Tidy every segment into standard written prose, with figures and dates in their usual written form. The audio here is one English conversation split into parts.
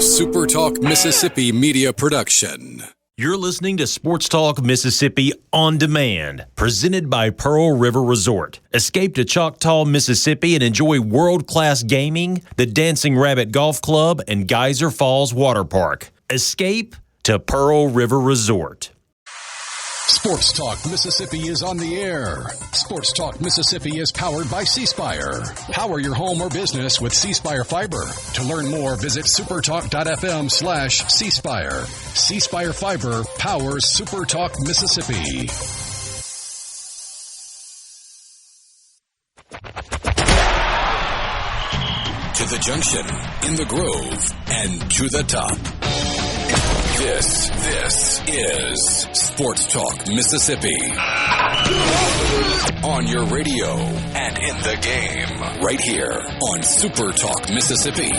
SuperTalk Mississippi media production. You're listening to Sports Talk Mississippi On Demand, presented by Pearl River Resort. Escape to Choctaw, Mississippi and enjoy world-class gaming, the Dancing Rabbit Golf Club, and Geyser Falls Water Park. Escape to Pearl River Resort. Sports Talk Mississippi is on the air. Sports Talk Mississippi is powered by C-Spire. Power your home or business with C-Spire Fiber. To learn more, visit supertalk.fm/C-Spire. C-Spire Fiber powers SuperTalk Mississippi. To the junction, in the Grove, and to the top. This is Sports Talk Mississippi. On your radio and in the game. Right here on Super Talk Mississippi.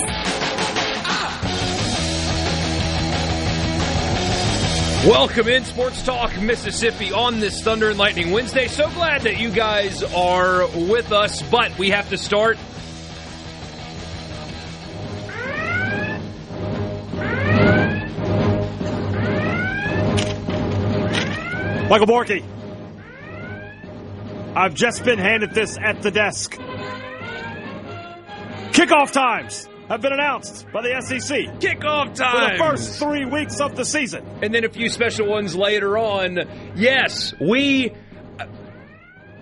Welcome in Sports Talk Mississippi on this Thunder and Lightning Wednesday. So glad that you guys are with us, but we have to start. Michael Borkey, I've just been handed this at the desk. Kickoff times have been announced by the SEC. Kickoff For time! the first 3 weeks of the season. And then a few special ones later on. Yes,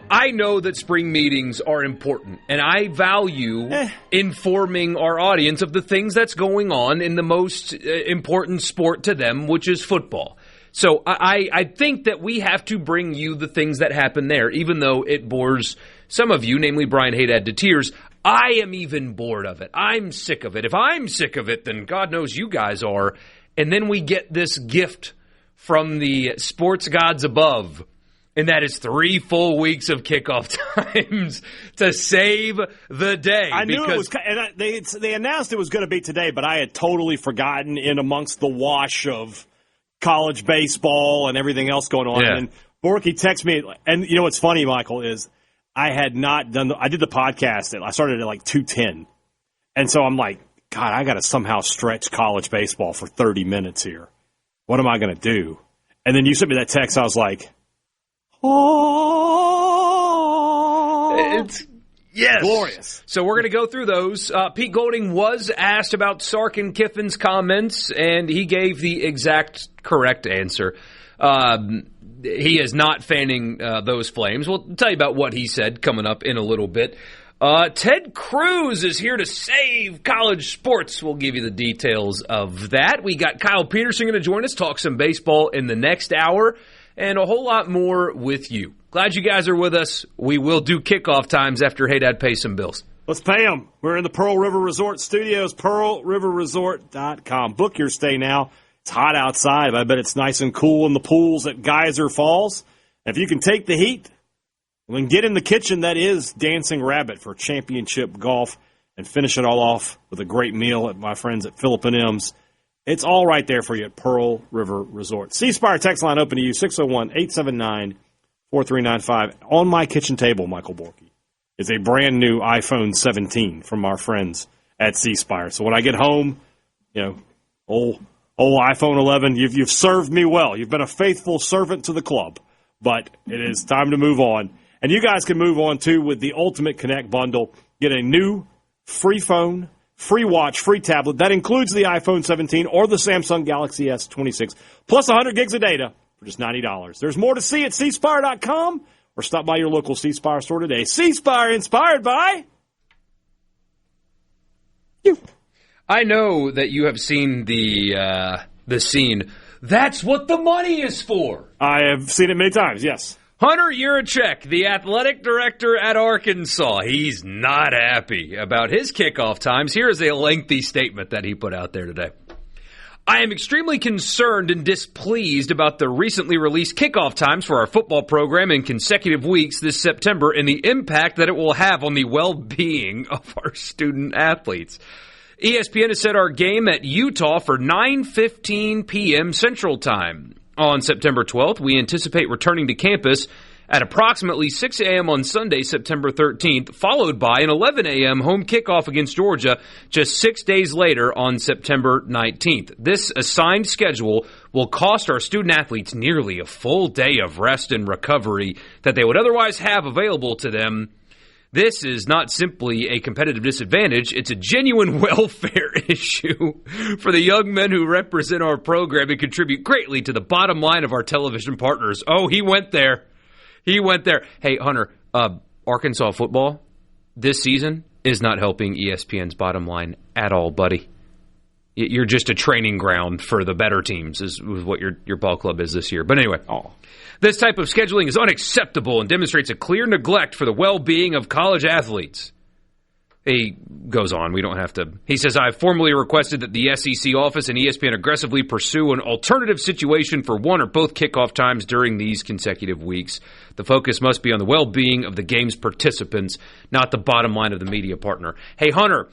I know that spring meetings are important, and I value informing our audience of the things that's going on in the most important sport to them, which is football. So I think that we have to bring you the things that happen there, even though it bores some of you, namely Brian Hadad, to tears. I am even bored of it. I'm sick of it. If I'm sick of it, then God knows you guys are. And then we get this gift from the sports gods above, and that is 3 full weeks of kickoff times to save the day. I knew it was, and they announced it was going to be today, but I had totally forgotten in amongst the wash of college baseball and everything else going on. Yeah. And Borkey texted me, and you know what's funny, Michael, is I had not done I did the podcast, I started at like 2:10. And so I'm like, God, I got to somehow stretch college baseball for 30 minutes here. What am I going to do? And then you sent me that text, I was like, oh. Yes. Glorious. So we're going to go through those. Pete Golding was asked about Sark and Kiffin's comments, and he gave the exact correct answer. He is not fanning those flames. We'll tell you about what he said coming up in a little bit. Ted Cruz is here to save college sports. We'll give you the details of that. We got Kyle Peterson going to join us, talk some baseball in the next hour, and a whole lot more with you. Glad you guys are with us. We will do kickoff times after Hadad pays some bills. Let's pay them. We're in the Pearl River Resort studios, pearlriverresort.com. Book your stay now. It's hot outside. I bet it's nice and cool in the pools at Geyser Falls. If you can take the heat, then get in the kitchen. That is Dancing Rabbit for championship golf, and finish it all off with a great meal at my friends at Philip & M's. It's all right there for you at Pearl River Resort. C-Spire text line open to you, 601-879-4395. On my kitchen table, Michael Borkey, is a brand new iPhone 17 from our friends at C-Spire. So when I get home, you know, old iPhone 11, you've served me well. You've been a faithful servant to the club. But it is time to move on. And you guys can move on, too, with the Ultimate Connect bundle. Get a new free phone, free watch, free tablet. That includes the iPhone 17 or the Samsung Galaxy S26, plus 100 gigs of data for just $90. There's more to see at cspire.com or stop by your local C-Spire store today. C-Spire, inspired by you. I know that you have seen the scene. That's what the money is for. I have seen it many times, yes. Hunter Yurachek, the athletic director at Arkansas, he's not happy about his kickoff times. Here is a lengthy statement that he put out there today. I am extremely concerned and displeased about the recently released kickoff times for our football program in consecutive weeks this September and the impact that it will have on the well-being of our student athletes. ESPN has set our game at Utah for 9:15 p.m. Central Time. On September 12th, we anticipate returning to campus at approximately 6 a.m. on Sunday, September 13th, followed by an 11 a.m. home kickoff against Georgia just 6 days later on September 19th. This assigned schedule will cost our student-athletes nearly a full day of rest and recovery that they would otherwise have available to them. This is not simply a competitive disadvantage, it's a genuine welfare issue for the young men who represent our program and contribute greatly to the bottom line of our television partners. Oh, he went there. He went there. Hey, Hunter, Arkansas football this season is not helping ESPN's bottom line at all, buddy. You're just a training ground for the better teams is what your ball club is this year. But anyway, this type of scheduling is unacceptable and demonstrates a clear neglect for the well-being of college athletes. He goes on. We don't have to. He says, I have formally requested that the SEC office and ESPN aggressively pursue an alternative situation for one or both kickoff times during these consecutive weeks. The focus must be on the well-being of the game's participants, not the bottom line of the media partner. Hey, Hunter,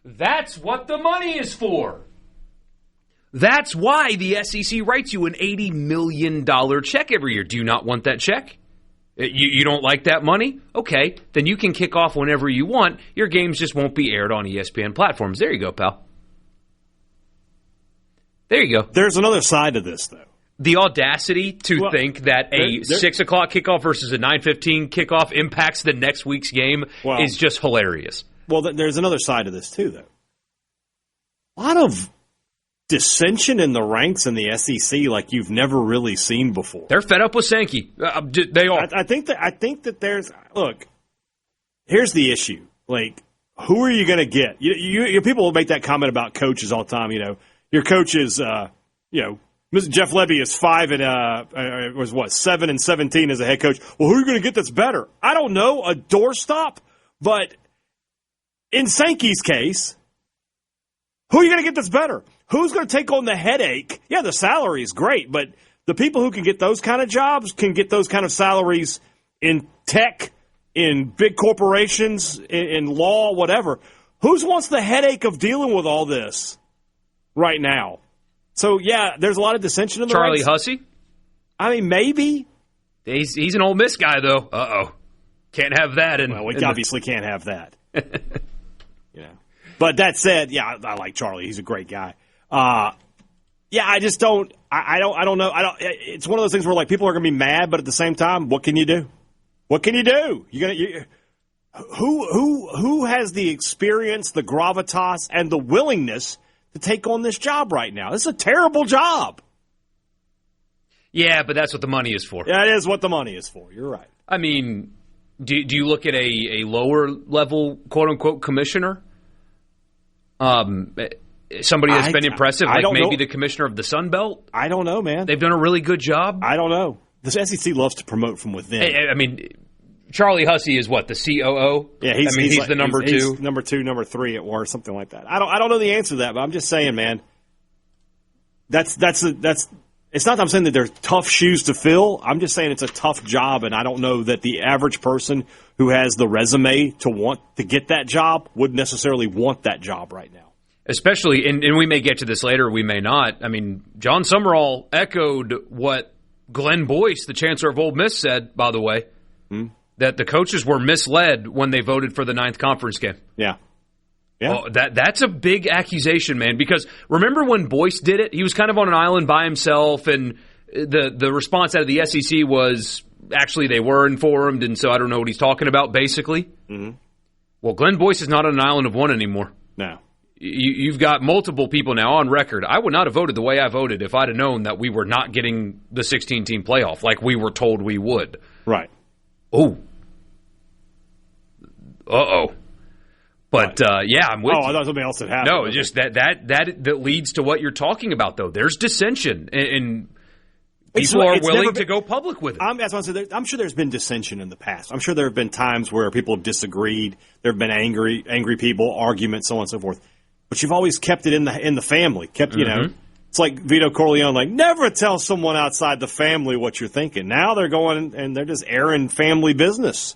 that's what the money is for. That's why the SEC writes you an $80 million check every year. Do you not want that check? You don't like that money? Okay, then you can kick off whenever you want. Your games just won't be aired on ESPN platforms. There you go, pal. There you go. There's another side to this, though. The audacity to think that a 6 o'clock kickoff versus a 9:15 kickoff impacts the next week's game is just hilarious. Well, there's another side to this, too, though. A lot of dissension in the ranks in the SEC like you've never really seen before. They're fed up with Sankey. They are. I think that there's – look, here's the issue. Like, who are you going to get? You people will make that comment about coaches all the time. You know, your coach is, Mr. Jeff Lebby is 7-17 as a head coach. Well, who are you going to get that's better? I don't know, a doorstop. But in Sankey's case, who are you going to get that's better? Who's going to take on the headache? Yeah, the salary is great, but the people who can get those kind of jobs can get those kind of salaries in tech, in big corporations, in law, whatever. Who wants the headache of dealing with all this right now? So, yeah, there's a lot of dissension in the Charlie ranks. Hussey? I mean, maybe. He's an Ole Miss guy, though. Uh-oh. Can't have that. Well, we obviously can't have that. But that said, yeah, I like Charlie. He's a great guy. I just don't. I don't know. It's one of those things where like people are going to be mad, but at the same time, what can you do? What can you do? Who has the experience, the gravitas, and the willingness to take on this job right now? This is a terrible job. Yeah, but that's what the money is for. That is what the money is for. You're right. I mean, do you look at a lower level, quote unquote, commissioner? Somebody that's been impressive, like maybe the commissioner of the Sun Belt? I don't know, man. They've done a really good job. I don't know. The SEC loves to promote from within. I mean, Charlie Hussey is what, the COO? Yeah, he's like, the number two. He's number 2, number 3 at war, something like that. I don't know the answer to that, but I'm just saying, man. It's not that I'm saying that they're tough shoes to fill. I'm just saying it's a tough job, and I don't know that the average person who has the resume to want to get that job would necessarily want that job right now. Especially, and we may get to this later, we may not. I mean, John Summerall echoed what Glenn Boyce, the chancellor of Ole Miss, said, by the way, that the coaches were misled when they voted for the 9th conference game. Yeah. Well, that's a big accusation, man, because remember when Boyce did it? He was kind of on an island by himself, and the response out of the SEC was, actually, they were informed, and so I don't know what he's talking about, basically. Mm-hmm. Well, Glenn Boyce is not on an island of one anymore. No. You've got multiple people now on record. I would not have voted the way I voted if I'd have known that we were not getting the 16-team playoff like we were told we would. Right. Oh. Uh-oh. But, yeah, I'm with you. I thought something else had happened. No, just that leads to what you're talking about, though. There's dissension, and people are willing to go public with it. I'm sure there's been dissension in the past. I'm sure there have been times where people have disagreed. There have been angry people, arguments, so on and so forth. But you've always kept it in the family. It's like Vito Corleone, like, never tell someone outside the family what you're thinking. Now they're going and they're just airing family business.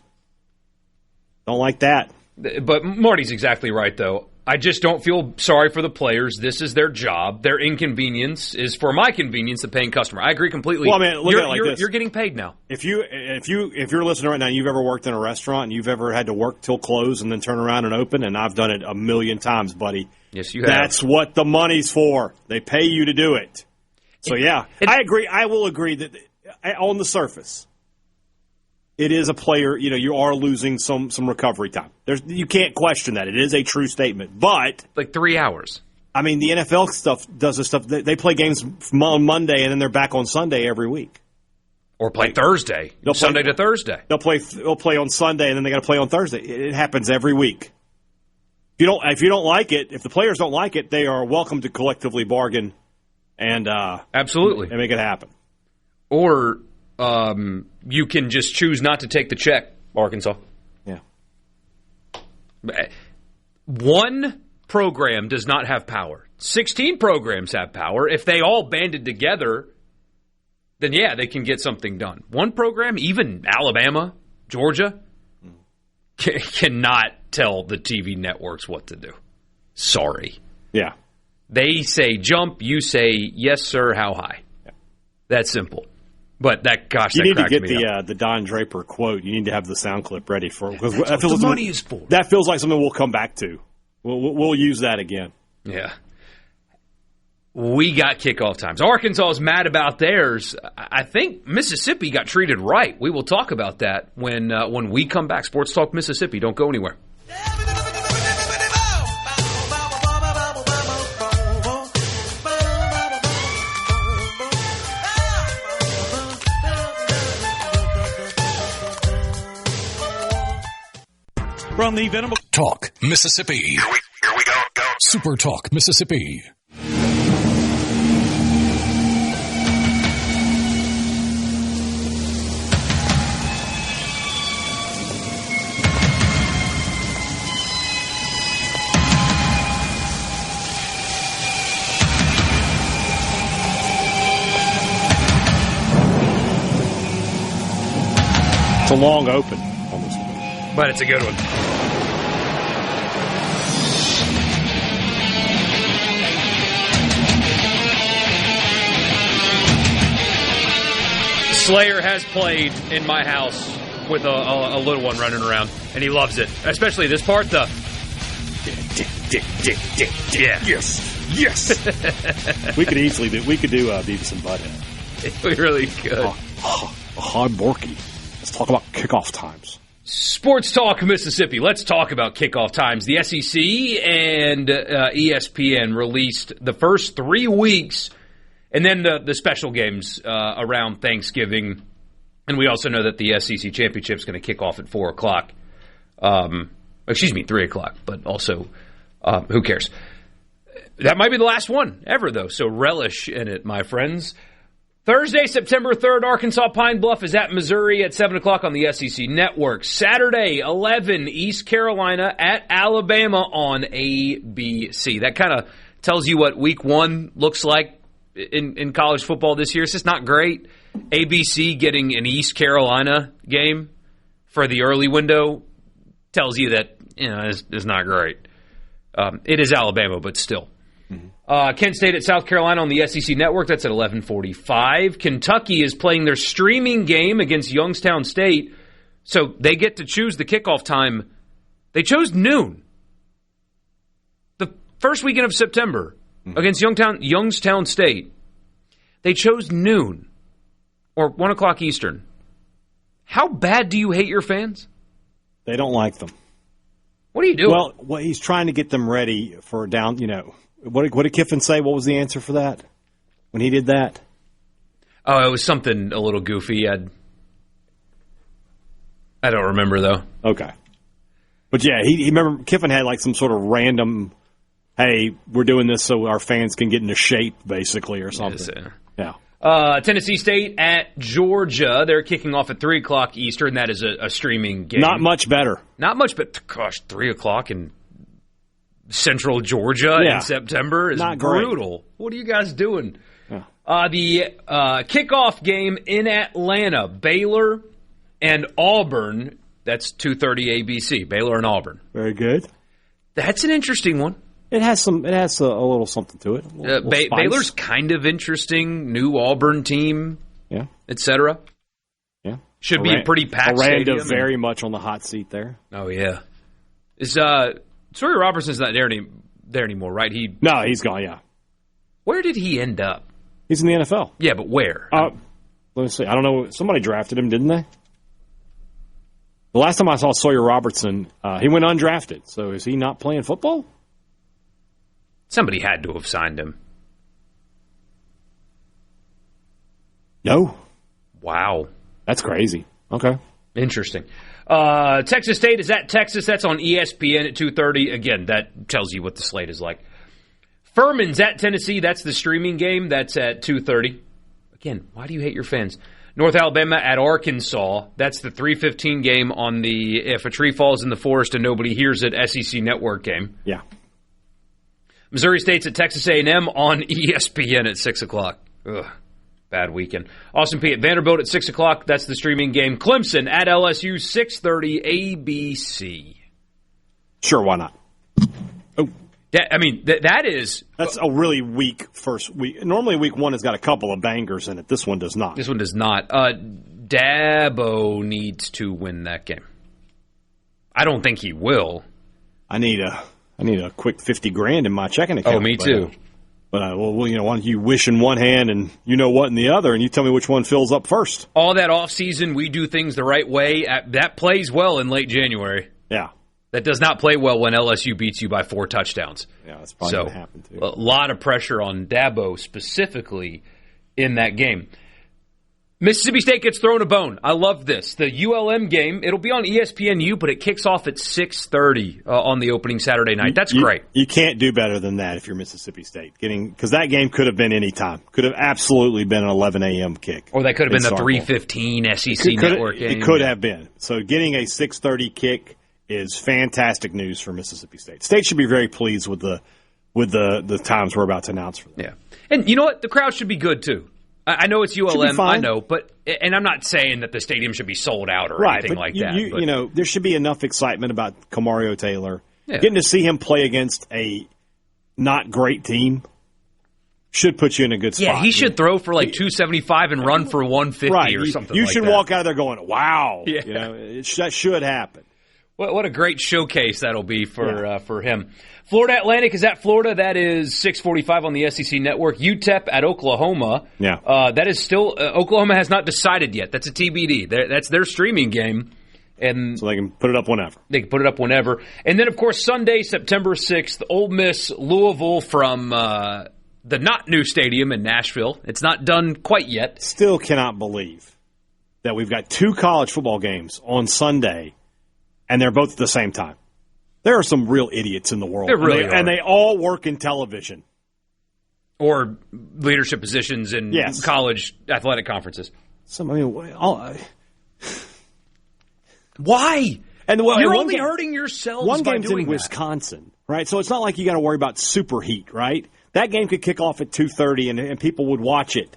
Don't like that. But Marty's exactly right, though. I just don't feel sorry for the players. This is their job. Their inconvenience is for my convenience, the paying customer. I agree completely. Well, I mean, look at it like this. You're getting paid now. If you're listening right now, and you've ever worked in a restaurant and you've ever had to work till close and then turn around and open, and I've done it a million times, buddy. Yes, you have. That's what the money's for. They pay you to do it. So yeah, I agree. I will agree that on the surface, it is a player. You are losing some recovery time. You can't question that. It is a true statement. But like 3 hours. I mean, the NFL stuff does this stuff. They play games on Monday and then they're back on Sunday every week. Or play Thursday, Sunday to Thursday. They'll play on Sunday and then they got to play on Thursday. It happens every week. If you don't like it, if the players don't like it, they are welcome to collectively bargain and absolutely and make it happen. Or you can just choose not to take the check, Arkansas. Yeah. One program does not have power. 16 programs have power. If they all banded together, then yeah, they can get something done. One program, even Alabama, Georgia, cannot tell the TV networks what to do. Sorry. Yeah. They say jump, you say yes, sir, how high. Yeah. That's simple. But you need to get the Don Draper quote. You need to have the sound clip ready for it. That's what the money is for. That feels like something we'll come back to. We'll use that again. Yeah. We got kickoff times. Arkansas is mad about theirs. I think Mississippi got treated right. We will talk about that when we come back. Sports Talk Mississippi. Don't go anywhere. From the Venable Talk Mississippi. Here we go. Super Talk Mississippi. It's a long open on this one. But it's a good one. Slayer has played in my house with a little one running around, and he loves it. Especially this part, the yeah. Yes. We could do Beavis and Butthead. We really could. Hi, Borkey. Let's talk about kickoff times. Sports Talk Mississippi. Let's talk about kickoff times. The SEC and ESPN released the first 3 weeks, and then the special games around Thanksgiving. And we also know that the SEC Championship is going to kick off at 4 o'clock. 3 o'clock, but also, who cares? That might be the last one ever, though, so relish in it, my friends. Thursday, September 3rd, Arkansas Pine Bluff is at Missouri at 7 o'clock on the SEC Network. Saturday, 11, East Carolina at Alabama on ABC. That kind of tells you what week 1 looks like in college football this year. It's just not great. ABC getting an East Carolina game for the early window tells you that it's not great. It is Alabama, but still. Kent State at South Carolina on the SEC Network. That's at 11:45. Kentucky is playing their streaming game against Youngstown State, so they get to choose the kickoff time. They chose noon. The first weekend of September against Youngstown State. They chose noon or 1 o'clock Eastern. How bad do you hate your fans? They don't like them. What are you doing? Well, he's trying to get them ready for down, What did Kiffin say? What was the answer for that when he did that? Oh, it was something a little goofy. I don't remember, though. Okay. But, yeah, he remember Kiffin had like some sort of random, hey, we're doing this so our fans can get into shape, basically, or something. Yes, Tennessee State at Georgia. They're kicking off at 3 o'clock Eastern. That is a streaming game. Not much better. Not much, but gosh, 3 o'clock in Central Georgia in September is not brutal. Great. What are you guys doing? Yeah. The kickoff game in Atlanta, Baylor and Auburn. That's 2:30 ABC, Baylor and Auburn. Very good. That's an interesting one. It has a little something to it. Baylor's kind of interesting. New Auburn team, etc. Yeah, should be a pretty packed stadium. Very much on the hot seat there. Oh yeah, is Sawyer Robertson's not there anymore, right? No, he's gone. Yeah. Where did he end up? He's in the NFL. Yeah, but where? Let me see. I don't know. Somebody drafted him, didn't they? The last time I saw Sawyer Robertson, he went undrafted. So is he not playing football? Somebody had to have signed him. No. Wow. That's crazy. Okay. Interesting. Texas State is at Texas. That's on ESPN at 2:30. Again, that tells you what the slate is like. Furman's at Tennessee. That's the streaming game. That's at 2:30. Again, why do you hate your fans? North Alabama at Arkansas. That's the 3:15 game on the if a tree falls in the forest and nobody hears it SEC Network game. Yeah. Missouri State's at Texas A&M on ESPN at 6 o'clock. Ugh, bad weekend. Austin Peay at Vanderbilt at 6 o'clock. That's the streaming game. Clemson at LSU, 6:30 ABC. Sure, why not? Oh. That's a really weak first week. Normally week one has got a couple of bangers in it. This one does not. This one does not. Dabo needs to win that game. I don't think he will. I need a quick $50,000 in my checking account. Oh, me too. Why don't you wish in one hand and you know what in the other, and you tell me which one fills up first. All that off season, we do things the right way. That plays well in late January. Yeah. That does not play well when LSU beats you by 4 touchdowns. Yeah, that's probably going to happen too. A lot of pressure on Dabo specifically in that game. Mississippi State gets thrown a bone. I love this. The ULM game, it'll be on ESPNU, but it kicks off at 6:30 on the opening Saturday night. That's great. You can't do better than that if you're Mississippi State. Because that game could have been any time. Could have absolutely been an 11 a.m. kick. Or that could have been the 3:15 SEC Network game. It could have been. So getting a 6:30 kick is fantastic news for Mississippi State. State should be very pleased with the times we're about to announce for them. Yeah. And you know what? The crowd should be good, too. I know it's ULM, I know, and I'm not saying that the stadium should be sold out or anything like that. You know, there should be enough excitement about Kamario Taylor. Yeah. Getting to see him play against a not great team should put you in a good spot. Yeah, he should throw for like 275 and run for 150 or something like that. You should walk out of there going, wow. Yeah. You know, that should happen. What a great showcase that'll be for him. Florida Atlantic is at Florida. That is 6:45 on the SEC Network. UTEP at Oklahoma. Yeah. That is still Oklahoma has not decided yet. That's a TBD. That's their streaming game. And so they can put it up whenever. They can put it up whenever. And then, of course, Sunday, September 6th, Ole Miss, Louisville from the not new stadium in Nashville. It's not done quite yet. Still cannot believe that we've got 2 college football games on Sunday, and they're both at the same time. There are some real idiots in the world. There really are. And they all work in television. Or leadership positions in college athletic conferences. Why? And you're only hurting yourselves by doing that. One game's in Wisconsin, right? So it's not like you got to worry about super heat, right? That game could kick off at 2:30 and people would watch it.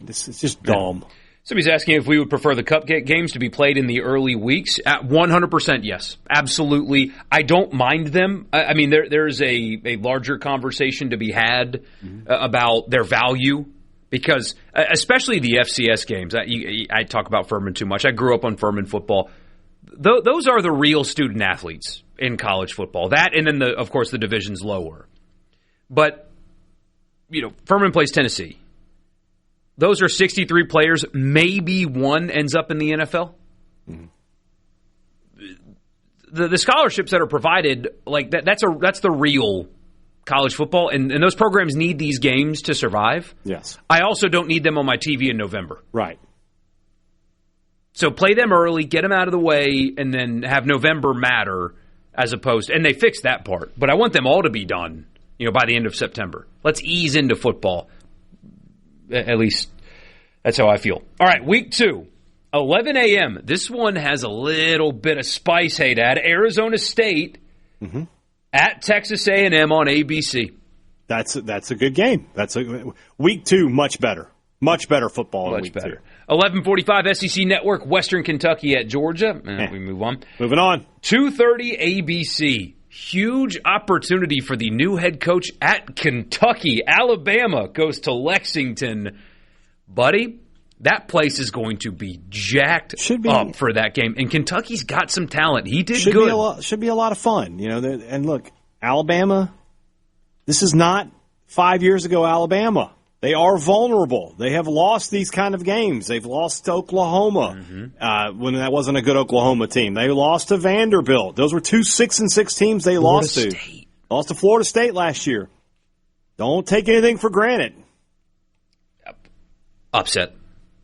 It's just dumb. Somebody's asking if we would prefer the cupcake games to be played in the early weeks. 100% yes. Absolutely. I don't mind them. I mean, there's a larger conversation to be had about their value because, especially the FCS games, I talk about Furman too much. I grew up on Furman football. Those are the real student athletes in college football. That and then, of course, the divisions lower. But, Furman plays Tennessee. Those are 63 players. Maybe one ends up in the NFL. Mm-hmm. The scholarships that are provided, like that's the real college football, and those programs need these games to survive. Yes. I also don't need them on my TV in November. Right. So play them early, get them out of the way, and then have November matter as opposed. And they fixed that part, but I want them all to be done, by the end of September. Let's ease into football. At least that's how I feel. All right, week 2, 11 a.m. This one has a little bit of spice, Hadad. Arizona State at Texas A&M on ABC. That's a good game. Week 2, much better. Much better football. Much better. 11:45 SEC Network, Western Kentucky at Georgia. We move on. Moving on. 2:30 ABC. huge opportunity for the new head coach at Kentucky. Alabama goes to Lexington. Buddy, that place is going to be jacked up for that game. And Kentucky's got some talent. He did good. Should be a lot of fun. And look, Alabama, this is not 5 years ago Alabama. They are vulnerable. They have lost these kind of games. They've lost to Oklahoma when that wasn't a good Oklahoma team. They lost to Vanderbilt. Those were 2 6-6 teams they lost to. Lost to Florida State last year. Don't take anything for granted. Yep. Upset.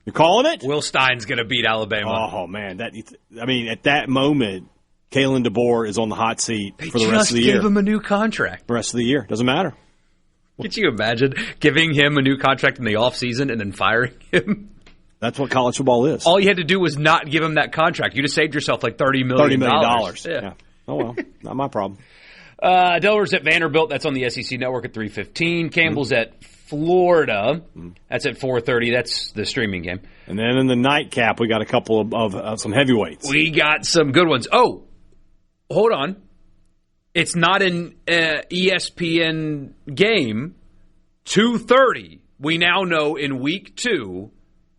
You're calling it? Will Stein's going to beat Alabama. Oh, man. At that moment, Kalen DeBoer is on the hot seat for the rest of the year. They just gave him a new contract. The rest of the year. Doesn't matter. Could you imagine giving him a new contract in the offseason and then firing him? That's what college football is. All you had to do was not give him that contract. You just saved yourself like $30 million. Yeah. Oh, well. Not my problem. Delaware's at Vanderbilt. That's on the SEC Network at 3:15. Campbell's at Florida. That's at 4:30. That's the streaming game. And then in the nightcap, we got a couple of some heavyweights. We got some good ones. Oh, hold on. It's not an ESPN game. 2:30. We now know in week 2,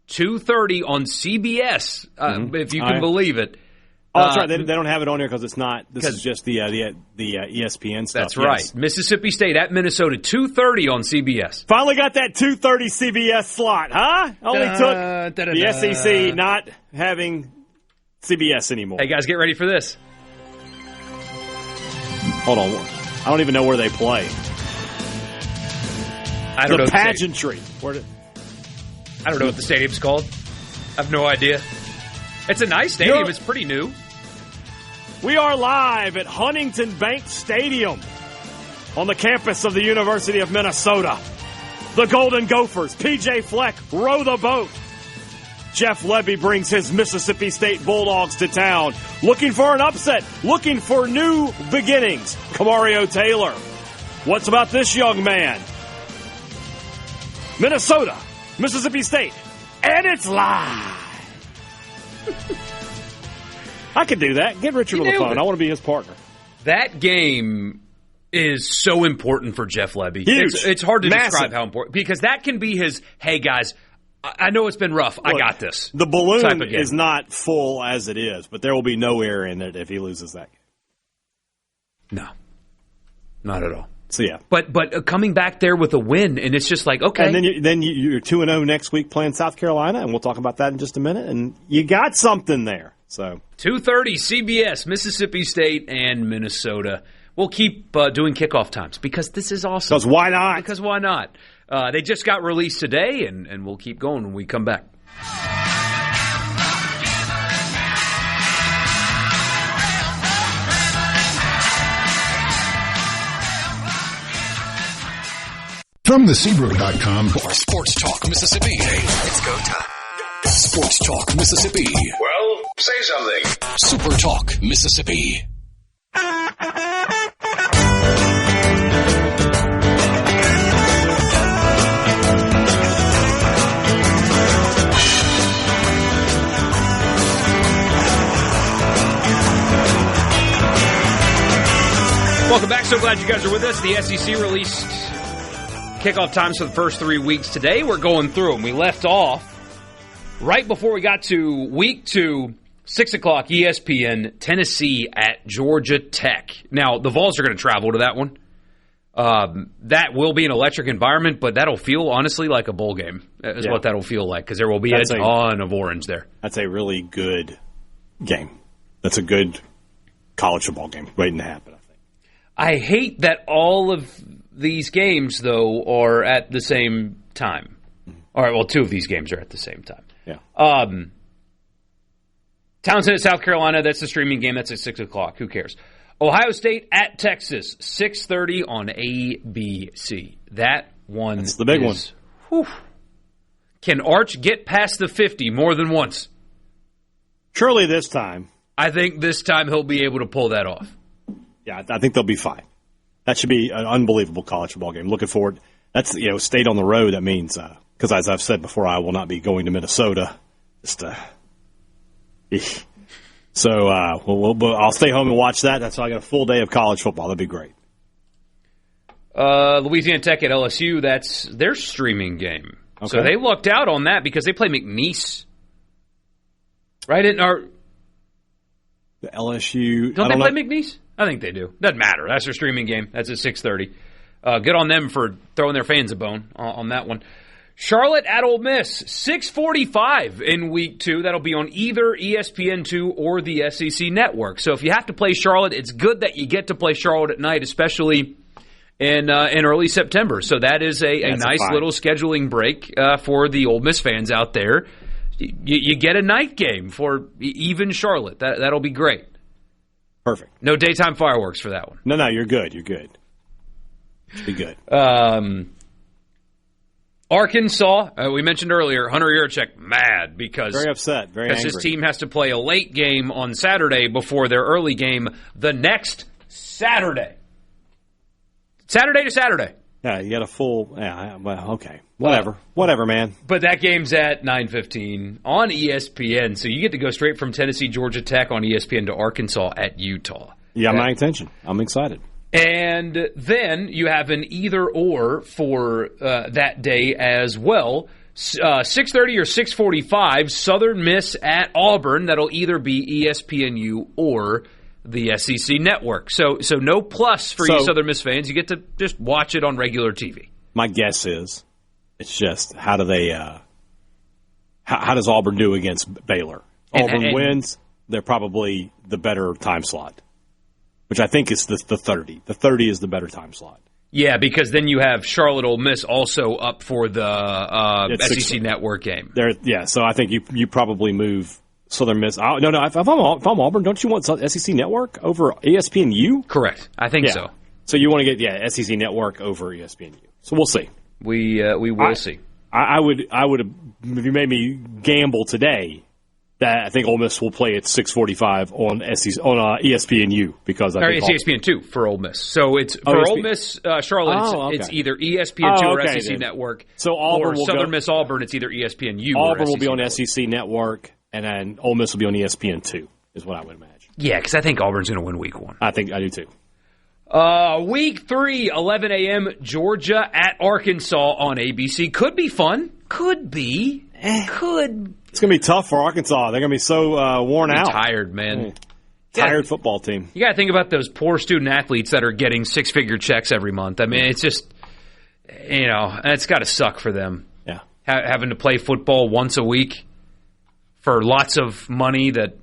2:30 on CBS, if you can believe it. Oh, that's right. They don't have it on here because it's not. This is just the ESPN stuff. That's right. Yes. Mississippi State at Minnesota, 2:30 on CBS. Finally got that 2:30 CBS slot, huh? Only took the SEC not having CBS anymore. Hey, guys, get ready for this. Hold on. I don't even know where they play. I don't know. The pageantry. I don't know what the stadium's called. I have no idea. It's a nice stadium. It's pretty new. We are live at Huntington Bank Stadium on the campus of the University of Minnesota. The Golden Gophers, P.J. Fleck, row the boat. Jeff Levy brings his Mississippi State Bulldogs to town, looking for an upset, looking for new beginnings. Kamario Taylor. What's about this young man? Minnesota, Mississippi State, and it's live. I could do that. Get Richard on the phone. I want to be his partner. That game is so important for Jeff Levy. Huge. It's hard to describe how important, because that can be his, hey, guys, I know it's been rough. I got this. The balloon is not full as it is, but there will be no air in it if he loses that game. No. Not at all. So, yeah. But coming back there with a win, and it's just like, okay. And then you're 2-0 next week playing South Carolina, and we'll talk about that in just a minute, and you got something there. So 2:30 CBS, Mississippi State and Minnesota. We'll keep doing kickoff times because this is awesome. Because why not? Because why not? They just got released today, and we'll keep going when we come back. From theSeabrook.com for Sports Talk Mississippi. Hey, it's go time. Sports Talk Mississippi. Well, say something. Super Talk Mississippi. Welcome back. So glad you guys are with us. The SEC released kickoff times for the first 3 weeks today. We're going through them. We left off right before we got to week 2, 6 o'clock ESPN, Tennessee at Georgia Tech. Now, the Vols are going to travel to that one. That will be an electric environment, but that'll feel, honestly, like a bowl game is what that'll feel like, because there will be a ton of orange there. That's a really good game. That's a good college football game waiting to happen, I think. I hate that all of these games, though, are at the same time. All right, well, 2 of these games are at the same time. Yeah. Townsend at South Carolina, that's the streaming game. That's at 6 o'clock. Who cares? Ohio State at Texas, 6:30 on ABC. That one That's the big one. Whew. Can Arch get past the 50 more than once? Surely this time. I think this time he'll be able to pull that off. Yeah, I think they'll be fine. That should be an unbelievable college football game. Looking forward. That's, State on the road. That means, because as I've said before, I will not be going to Minnesota. So I'll stay home and watch that. That's why I got a full day of college football. That'd be great. Louisiana Tech at LSU, that's their streaming game. Okay. So they lucked out on that because they play McNeese. Right? The LSU. Don't they play McNeese? I think they do. Doesn't matter. That's their streaming game. That's at 6:30. Good on them for throwing their fans a bone on that one. Charlotte at Ole Miss, 6:45 in Week 2. That'll be on either ESPN2 or the SEC Network. So if you have to play Charlotte, it's good that you get to play Charlotte at night, especially in early September. So that is a nice little scheduling break for the Ole Miss fans out there. You get a night game for even Charlotte. That'll be great. Perfect. No daytime fireworks for that one. No, you're good. You're good. Be good. Arkansas, we mentioned earlier, Hunter Yurachek mad because very upset, very angry. His team has to play a late game on Saturday before their early game the next Saturday. Saturday to Saturday. Yeah, you got a full. Yeah, well, okay, whatever, man. But that game's at 9:15 on ESPN, so you get to go straight from Tennessee, Georgia Tech on ESPN to Arkansas at Utah. Yeah, my intention. I'm excited. And then you have an either-or for that day as well. 6:30 or 6:45, Southern Miss at Auburn. That'll either be ESPNU or the SEC Network. So no plus for you Southern Miss fans. You get to just watch it on regular TV. My guess is it's just how do they how does Auburn do against Baylor? Auburn wins. They're probably the better time slot, which I think is the 30. The 30 is the better time slot. Yeah, because then you have Charlotte Ole Miss also up for the SEC Network game. So I think you probably move Southern Miss. No. If I'm Auburn, don't you want SEC Network over ESPNU? Correct. I think so. So you want to get SEC Network over ESPNU. So we'll see. We will see. I would if you made me gamble today that I think Ole Miss will play at 6:45 on ESPNU because I think it's ESPN2 for Ole Miss. So it's for Ole Miss Charlotte. It's either ESPN2 or SEC Network. So Auburn will Southern Miss Auburn. It's either ESPNU. Auburn or will be on SEC Network, and then Ole Miss will be on ESPN2. Is what I would imagine. Yeah, because I think Auburn's going to win Week 1. I do too. Week 3, 11 a.m. Georgia at Arkansas on ABC. Could be fun. Could be. Could. It's going to be tough for Arkansas. They're going to be so worn out. Tired, man. Tired football team. You got to think about those poor student athletes that are getting six-figure checks every month. I mean, it's just, it's got to suck for them. Yeah. Having to play football once a week for lots of money that.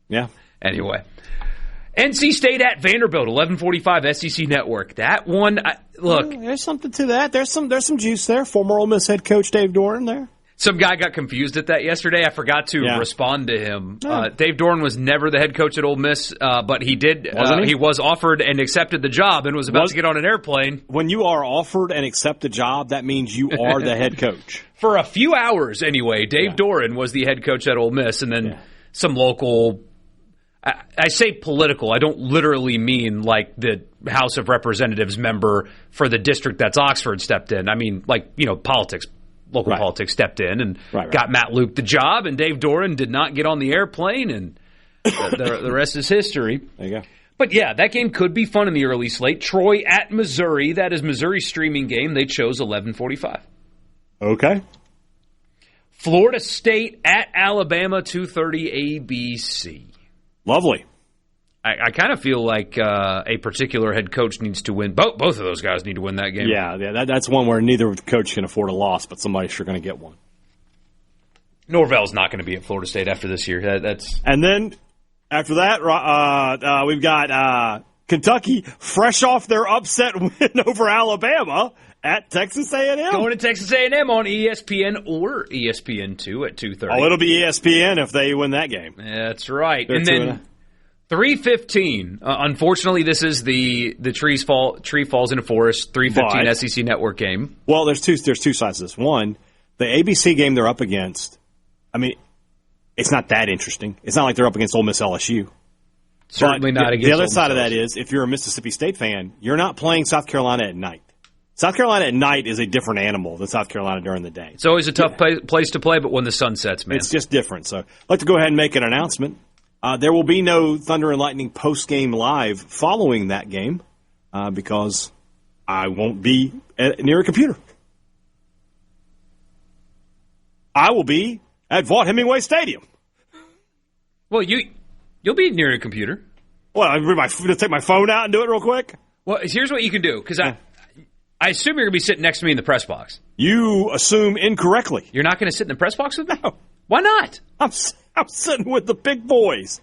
Yeah. Anyway. NC State at Vanderbilt, 11:45 SEC Network. That one, look. There's something to that. There's some juice there. Former Ole Miss head coach Dave Doran there. Some guy got confused at that yesterday. I forgot to respond to him. Dave Doran was never the head coach at Ole Miss, but he did. He was offered and accepted the job and was about to get on an airplane. When you are offered and accept a job, that means you are the head coach. For a few hours, anyway, Dave Doran was the head coach at Ole Miss, and then some local. I say political. I don't literally mean like the House of Representatives member for the district that's Oxford stepped in. I mean, politics. Local politics stepped in and got Matt Luke the job, and Dave Doran did not get on the airplane, and the rest is history. There you go. But, yeah, that game could be fun in the early slate. Troy at Missouri. That is Missouri's streaming game. They chose 11:45. Okay. Florida State at Alabama, 2:30 ABC. Lovely. I kind of feel like a particular head coach needs to win. Both of those guys need to win that game. Yeah, that's one where neither coach can afford a loss, but somebody's sure going to get one. Norvell's not going to be at Florida State after this year. And then after that, we've got Kentucky fresh off their upset win over Alabama at Texas A&M. Going to Texas A&M on ESPN or ESPN2 at 2:30. Oh, it'll be ESPN if they win that game. That's right. And then 3:15. Unfortunately, this is the tree falls in a forest. 3:15 SEC Network game. Well, there's two sides to this. One, the ABC game they're up against. I mean, it's not that interesting. It's not like they're up against Ole Miss LSU. Certainly not against. The other side of that is, if you're a Mississippi State fan, you're not playing South Carolina at night. South Carolina at night is a different animal than South Carolina during the day. It's always a tough place to play, but when the sun sets, man, it's just different. So I'd like to go ahead and make an announcement. There will be no Thunder and Lightning post-game live following that game because I won't be near a computer. I will be at Vaught Hemingway Stadium. Well, you'll be near a computer. Well, I'm to take my phone out and do it real quick? Well, here's what you can do, because I assume you're going to be sitting next to me in the press box. You assume incorrectly. You're not going to sit in the press box with me? No. Why not? I'm sitting with the big boys.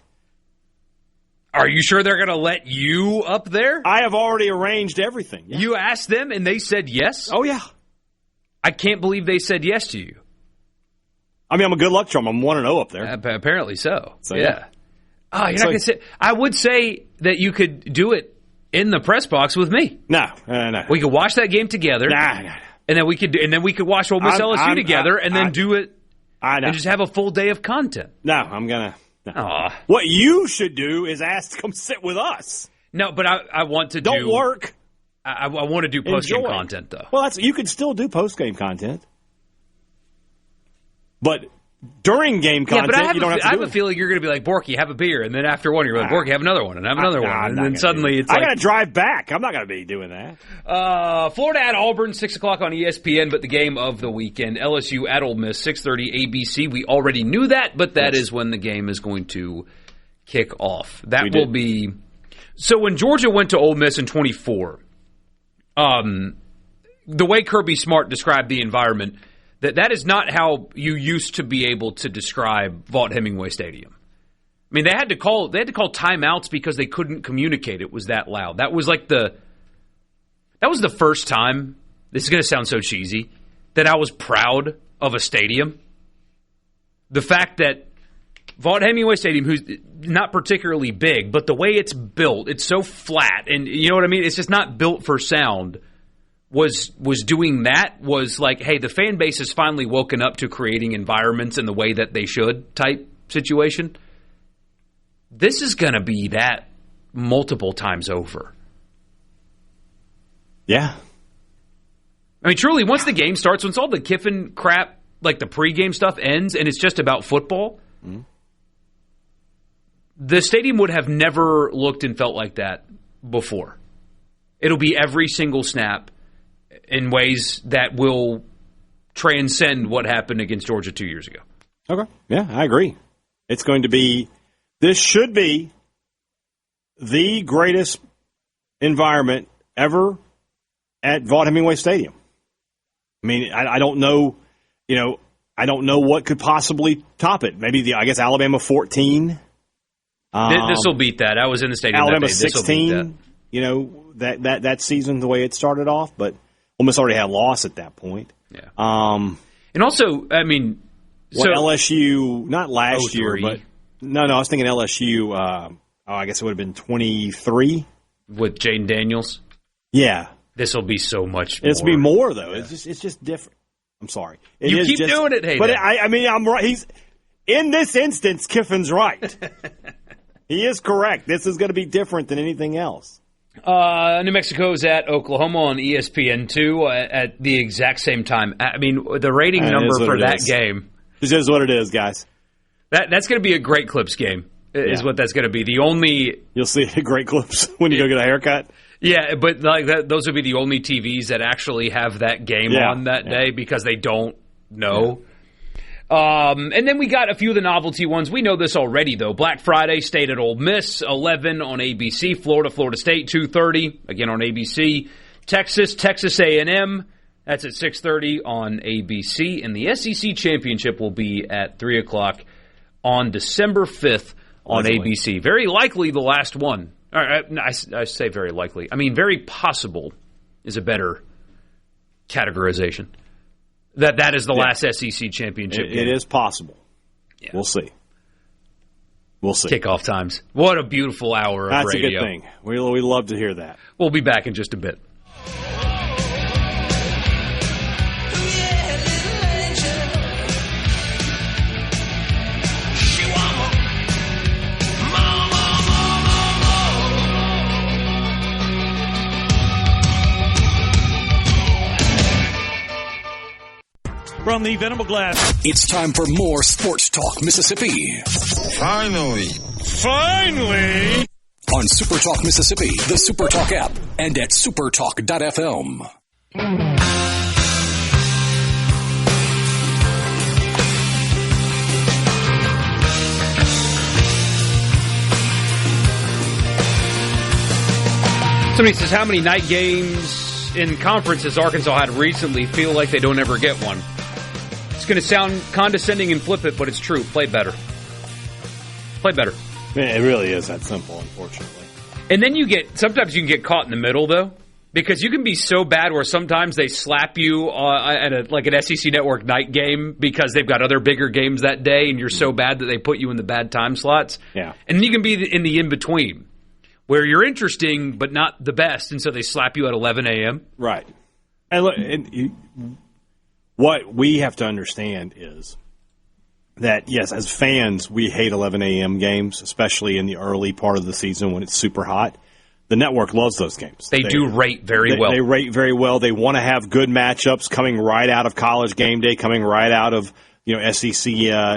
Are you sure they're going to let you up there? I have already arranged everything. Yeah. You asked them and they said yes? Oh, yeah. I can't believe they said yes to you. I mean, I'm a good luck charm. I'm 1-0 up there. Apparently so. So yeah. Oh, you're not going to sit. I would say that you could do it in the press box with me. No. We could watch that game together. Nah. And then we could watch Ole Miss LSU together and then do it and just have a full day of content. No, I'm going to. No. What you should do is ask to come sit with us. No, but I want to Don't work. I want to do post-game content, though. Well, you could still do post-game content. But during game content, you don't have to do it. I have a feeling you're going to be like, Borkey, have a beer. And then after one, you're like, Borkey, have another one. And have another one. And then suddenly it's like, I got to drive back. I'm not going to be doing that. Florida at Auburn, 6 o'clock on ESPN, but the game of the weekend. LSU at Ole Miss, 6:30 ABC. We already knew that, but that is when the game is going to kick off. That will be... So when Georgia went to Ole Miss in 24, the way Kirby Smart described the environment... That is not how you used to be able to describe Vaught Hemingway Stadium. I mean, they had to call timeouts because they couldn't communicate. It was that loud. That was the first time. This is going to sound so cheesy that I was proud of a stadium. The fact that Vaught Hemingway Stadium, who's not particularly big, but the way it's built, it's so flat, and you know what I mean. It's just not built for sound. Was doing that was like, hey, the fan base has finally woken up to creating environments in the way that they should type situation. This is going to be that multiple times over. Yeah. I mean, truly, once the game starts, once all the Kiffin crap, like the pregame stuff ends and it's just about football, the stadium would have never looked and felt like that before. It'll be every single snap in ways that will transcend what happened against Georgia 2 years ago. Okay. Yeah, I agree. It's going to be, this should be the greatest environment ever at Vaught Hemingway Stadium. I mean, I don't know, I don't know what could possibly top it. Maybe I guess Alabama 14. This will beat that. I was in the stadium Alabama that day. 16, that season, the way it started off, but Ole Miss already had a loss at that point. Yeah. And also, I mean, LSU, not last 03. year, but no, I was thinking LSU, I guess it would have been 23. With Jaden Daniels? Yeah. This will be so much more. It's be more, though. Yeah. It's just different. I'm sorry. You keep doing it, Hadad. But I mean, I'm right. In this instance, Kiffin's right. He is correct. This is going to be different than anything else. New Mexico's at Oklahoma on ESPN2 at the exact same time. I mean, the rating number for that game. This is what it is, guys. That's going to be a Great Clips game, is what that's going to be. You'll see Great Clips when you go get a haircut. Yeah, but like that, those would be the only TVs that actually have that game on that day because they don't know. Yeah. And then we got a few of the novelty ones. We know this already, though. Black Friday, State at Ole Miss, 11 on ABC. Florida State, 2:30, again on ABC. Texas A&M, that's at 6:30 on ABC. And the SEC Championship will be at 3 o'clock on December 5th on ABC. Very likely the last one. All right, I say very likely. I mean, very possible is a better categorization. That is the last SEC championship game. It is possible. Yeah. We'll see. Kickoff times. What a beautiful hour of radio. That's a good thing. We love to hear that. We'll be back in just a bit. from the Venable Glass. It's time for more Sports Talk Mississippi. Finally. On SuperTalk Mississippi, the SuperTalk app, and at supertalk.fm. Somebody says, how many night games in conferences Arkansas had recently feel like they don't ever get one? It's going to sound condescending and flippant, but it's true. Play better. Play better. It really is that simple, unfortunately. And then sometimes you can get caught in the middle, though, because you can be so bad where sometimes they slap you at an SEC Network night game because they've got other bigger games that day, and you're so bad that they put you in the bad time slots. Yeah. And then you can be in the in-between, where you're interesting but not the best, and so they slap you at 11 a.m. Right. And look, what we have to understand is that, yes, as fans, we hate 11 a.m. games, especially in the early part of the season when it's super hot. The network loves those games. They do rate very well. They rate very well. They want to have good matchups coming right out of College Game Day, coming right out of SEC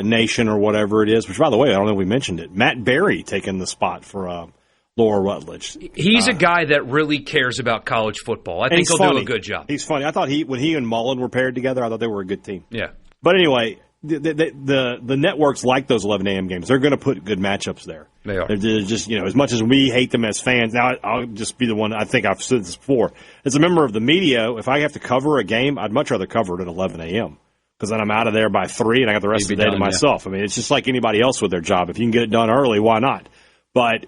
Nation or whatever it is. Which, by the way, I don't know if we mentioned it. Matt Berry taking the spot for Laura Rutledge. He's a guy that really cares about college football. I think he'll do a good job. He's funny. I thought when he and Mullen were paired together, I thought they were a good team. Yeah. But anyway, the networks like those 11 a.m. games. They're going to put good matchups there. They are. They're just, as much as we hate them as fans, now I'll just be the one, I think I've said this before. As a member of the media, if I have to cover a game, I'd much rather cover it at 11 a.m. because then I'm out of there by 3 and I got the rest of the day to myself. Yeah. I mean, it's just like anybody else with their job. If you can get it done early, why not? But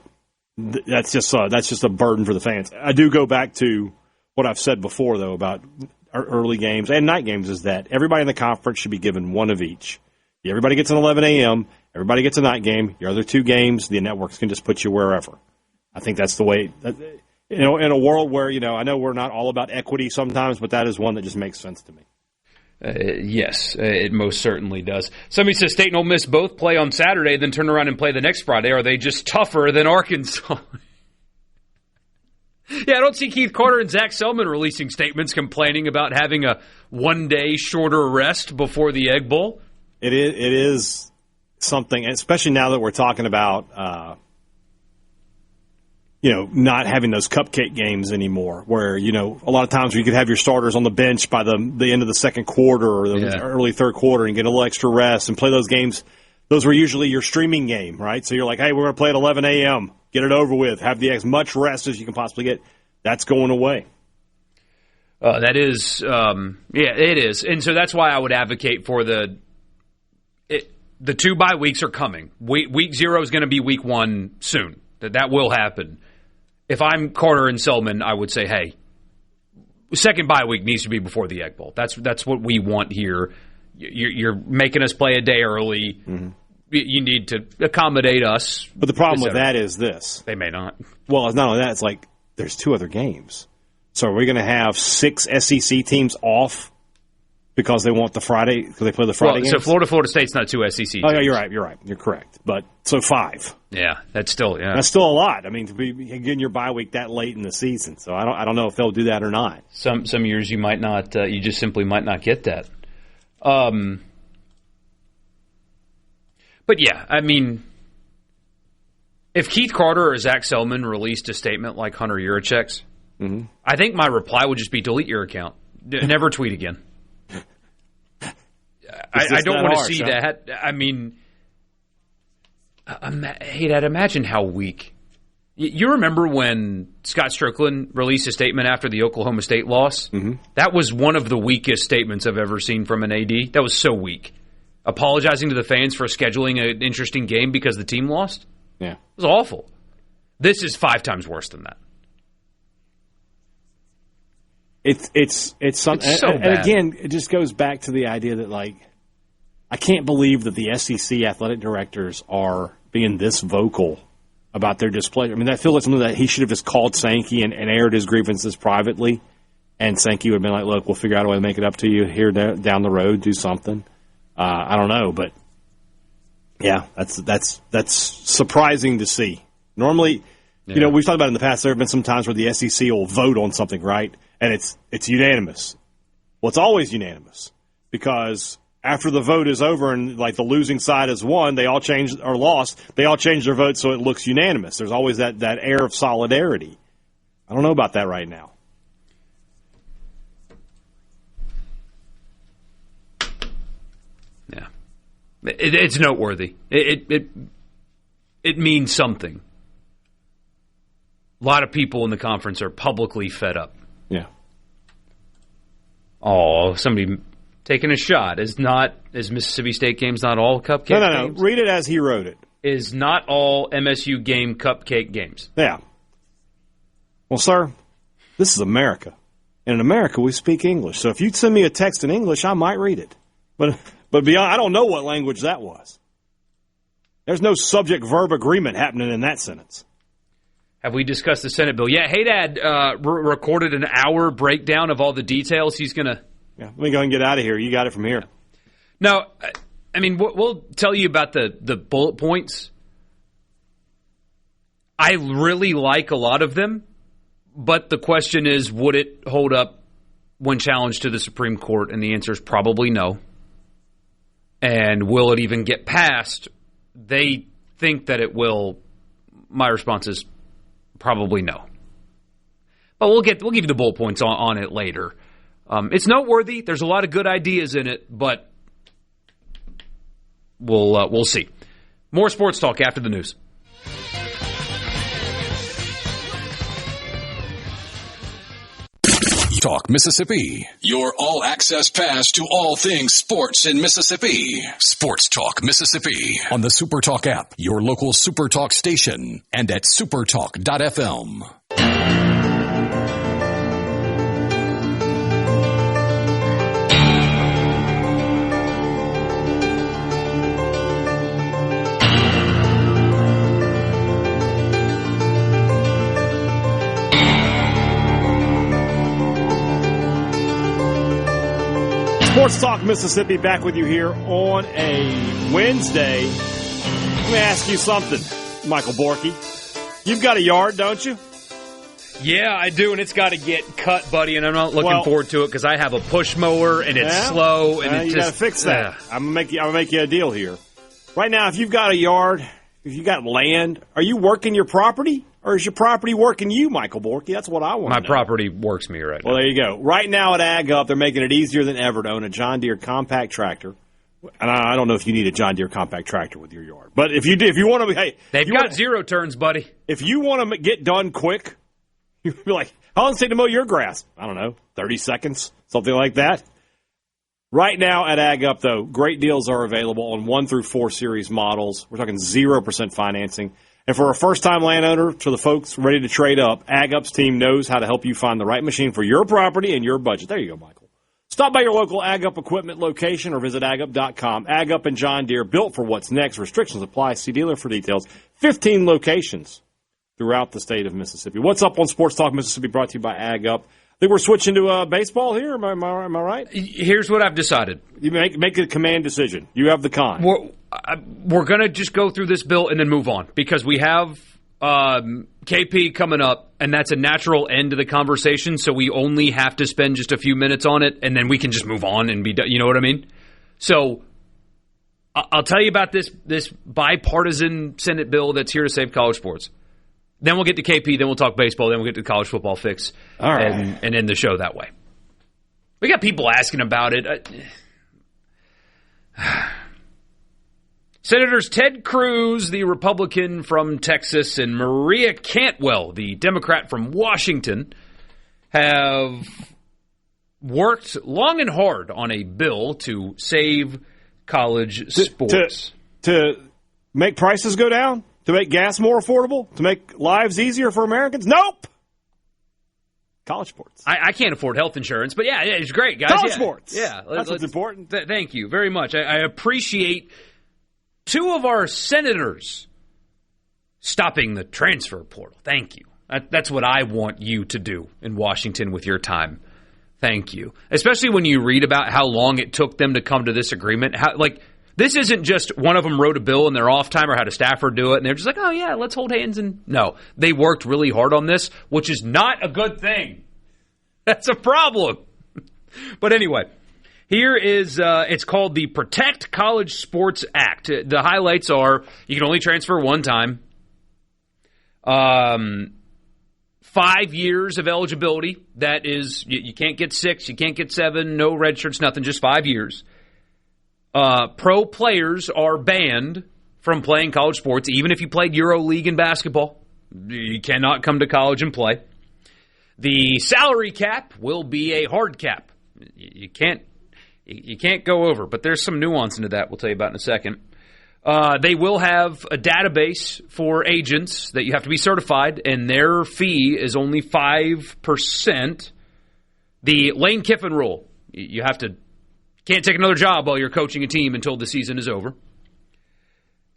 that's just a burden for the fans. I do go back to what I've said before, though, about early games and night games, is that everybody in the conference should be given one of each. Everybody gets an 11 a.m., everybody gets a night game. Your other 2 games, the networks can just put you wherever. I think that's the way, in a world where, I know we're not all about equity sometimes, but that is one that just makes sense to me. Yes, it most certainly does. Somebody says State and Ole Miss both play on Saturday, then turn around and play the next Friday. Are they just tougher than Arkansas? Yeah, I don't see Keith Carter and Zach Selman releasing statements complaining about having a one-day shorter rest before the Egg Bowl. It is something, especially now that we're talking about not having those cupcake games anymore where, a lot of times you could have your starters on the bench by the end of the second quarter or the early third quarter and get a little extra rest and play those games. Those were usually your streaming game, right? So you're like, hey, we're going to play at 11 a.m., get it over with, have as much rest as you can possibly get. That's going away. That is, it is. And so that's why I would advocate for the 2 bye weeks are coming. Week 0 is going to be week 1 soon. That will happen. If I'm Carter and Selman, I would say, hey, second bye week needs to be before the Egg Bowl. That's what we want here. You're making us play a day early. Mm-hmm. You need to accommodate us. But the problem with that is this. They may not. Well, it's not only that. It's like there's 2 other games. So are we going to have 6 SEC teams off because they want the Friday, because they play the Friday games? So Florida State's not 2 SEC teams. Oh, yeah, you're right. You're correct. But so 5. Yeah, that's still a lot. I mean, to be getting your bye week that late in the season. So I don't know if they'll do that or not. Some years you might not. You just simply might not get that. But yeah, I mean, if Keith Carter or Zach Selman released a statement like Hunter Yurichek's, I think my reply would just be delete your account. Never tweet again. I don't want to see that. I mean, I'd imagine how weak. You remember when Scott Strickland released a statement after the Oklahoma State loss? Mm-hmm. That was one of the weakest statements I've ever seen from an AD. That was so weak. Apologizing to the fans for scheduling an interesting game because the team lost? Yeah. It was awful. This is 5 times worse than that. It's something. So and again, it just goes back to the idea that, like, I can't believe that the SEC athletic directors are being this vocal about their displeasure. I mean, that feels like something that he should have just called Sankey and aired his grievances privately, and Sankey would have been like, look, we'll figure out a way to make it up to you here down the road, do something. I don't know, but yeah, that's surprising to see. Normally, we've talked about it in the past, there have been some times where the SEC will vote on something, right? And it's unanimous. Well, it's always unanimous because after the vote is over and like the losing side has won, they all changed or lost. They all change their vote so it looks unanimous. There's always that air of solidarity. I don't know about that right now. Yeah, it's noteworthy. It means something. A lot of people in the conference are publicly fed up. Yeah. Oh, somebody taking a shot. Is Mississippi State games not all cupcake games? No. Read it as he wrote it. Is not all MSU game cupcake games. Yeah. Well, sir, this is America. And in America, we speak English. So if you'd send me a text in English, I might read it. But beyond, I don't know what language that was. There's no subject-verb agreement happening in that sentence. Have we discussed the Senate bill? Yeah, Hadad recorded an hour breakdown of all the details. He's going to... Yeah, let me go and get out of here. You got it from here. Now, I mean, we'll tell you about the bullet points. I really like a lot of them, but the question is, would it hold up when challenged to the Supreme Court? And the answer is probably no. And will it even get passed? They think that it will. My response is probably no. But we'll give you the bullet points on it later. It's noteworthy. There's a lot of good ideas in it, but we'll see. More sports talk after the news. Talk Mississippi. Your all-access pass to all things sports in Mississippi. Sports Talk Mississippi on the SuperTalk app, your local SuperTalk station, and at supertalk.fm. Sports Talk Mississippi back with you here on a Wednesday. Let me ask you something, Michael Borkey. You've got a yard, don't you? Yeah, I do, and it's got to get cut, buddy, and I'm not looking forward to it because I have a push mower, and it's slow, and you got to fix that. I'm gonna make you a deal here. Right now, if you've got a yard, if you got land, are you working your property? Or is your property working you, Michael Borkey? That's what I want to know. My property works me right now. Well, there you go. Right now at Ag Up, they're making it easier than ever to own a John Deere compact tractor. And I don't know if you need a John Deere compact tractor with your yard. But if you do, if you want to, hey. They've got zero turns, buddy. If you want to get done quick, you'd be like, how long does it take to mow your grass? I don't know, 30 seconds, something like that. Right now at Ag Up, though, great deals are available on 1 through 4 series models. We're talking 0% financing. And for a first-time landowner, to the folks ready to trade up, Ag Up's team knows how to help you find the right machine for your property and your budget. There you go, Michael. Stop by your local Ag Up equipment location or visit agup.com. Ag Up and John Deere, built for what's next. Restrictions apply. See dealer for details. 15 locations throughout the state of Mississippi. What's up on Sports Talk Mississippi, brought to you by Ag Up. I think we're switching to baseball here. Am I right? Here's what I've decided. You make a command decision. You have the con. We're going to just go through this bill and then move on because we have KP coming up, and that's a natural end to the conversation, so we only have to spend just a few minutes on it, and then we can just move on and be done. You know what I mean? So I'll tell you about this bipartisan Senate bill that's here to save college sports. Then we'll get to KP, then we'll talk baseball, then we'll get to the college football fix, all right, and end the show that way. We got people asking about it. Senators Ted Cruz, the Republican from Texas, and Maria Cantwell, the Democrat from Washington, have worked long and hard on a bill to save college sports. To make prices go down? To make gas more affordable? To make lives easier for Americans? Nope! College sports. I can't afford health insurance, but yeah, it's great, guys. College sports. Yeah, that's what's important. Thank you very much. I appreciate 2 of our senators stopping the transfer portal. Thank you. That's what I want you to do in Washington with your time. Thank you. Especially when you read about how long it took them to come to this agreement. This isn't just one of them wrote a bill in their off time or had a staffer do it, and they're just like, oh, yeah, let's hold hands. And no, they worked really hard on this, which is not a good thing. That's a problem. But anyway, Here is, it's called the Protect College Sports Act. The highlights are you can only transfer one time. 5 years of eligibility. That is, you can't get 6, you can't get 7, no red shirts, nothing, just 5 years. Pro players are banned from playing college sports, even if you played EuroLeague in basketball. You cannot come to college and play. The salary cap will be a hard cap. You can't go over, but there's some nuance into that we'll tell you about in a second. They will have a database for agents that you have to be certified, and their fee is only 5%. The Lane Kiffin rule, you can't take another job while you're coaching a team until the season is over.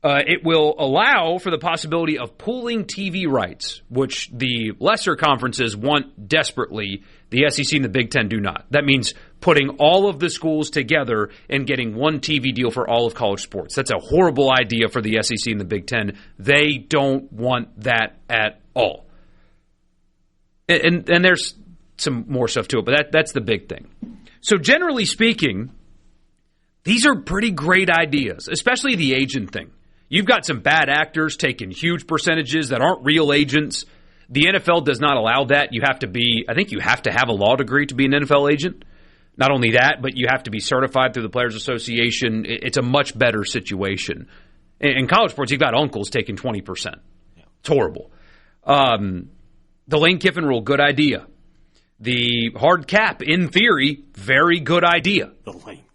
It will allow for the possibility of pooling TV rights, which the lesser conferences want desperately. The SEC and the Big Ten do not. That means putting all of the schools together and getting one TV deal for all of college sports. That's a horrible idea for the SEC and the Big Ten. They don't want that at all. And there's some more stuff to it, but that's the big thing. So generally speaking, these are pretty great ideas, especially the agent thing. You've got some bad actors taking huge percentages that aren't real agents. The NFL does not allow that. You have to have a law degree to be an NFL agent. Not only that, but you have to be certified through the Players Association. It's a much better situation. In college sports, you've got uncles taking 20%. It's horrible. The Lane Kiffin rule, good idea. The hard cap, in theory, very good idea.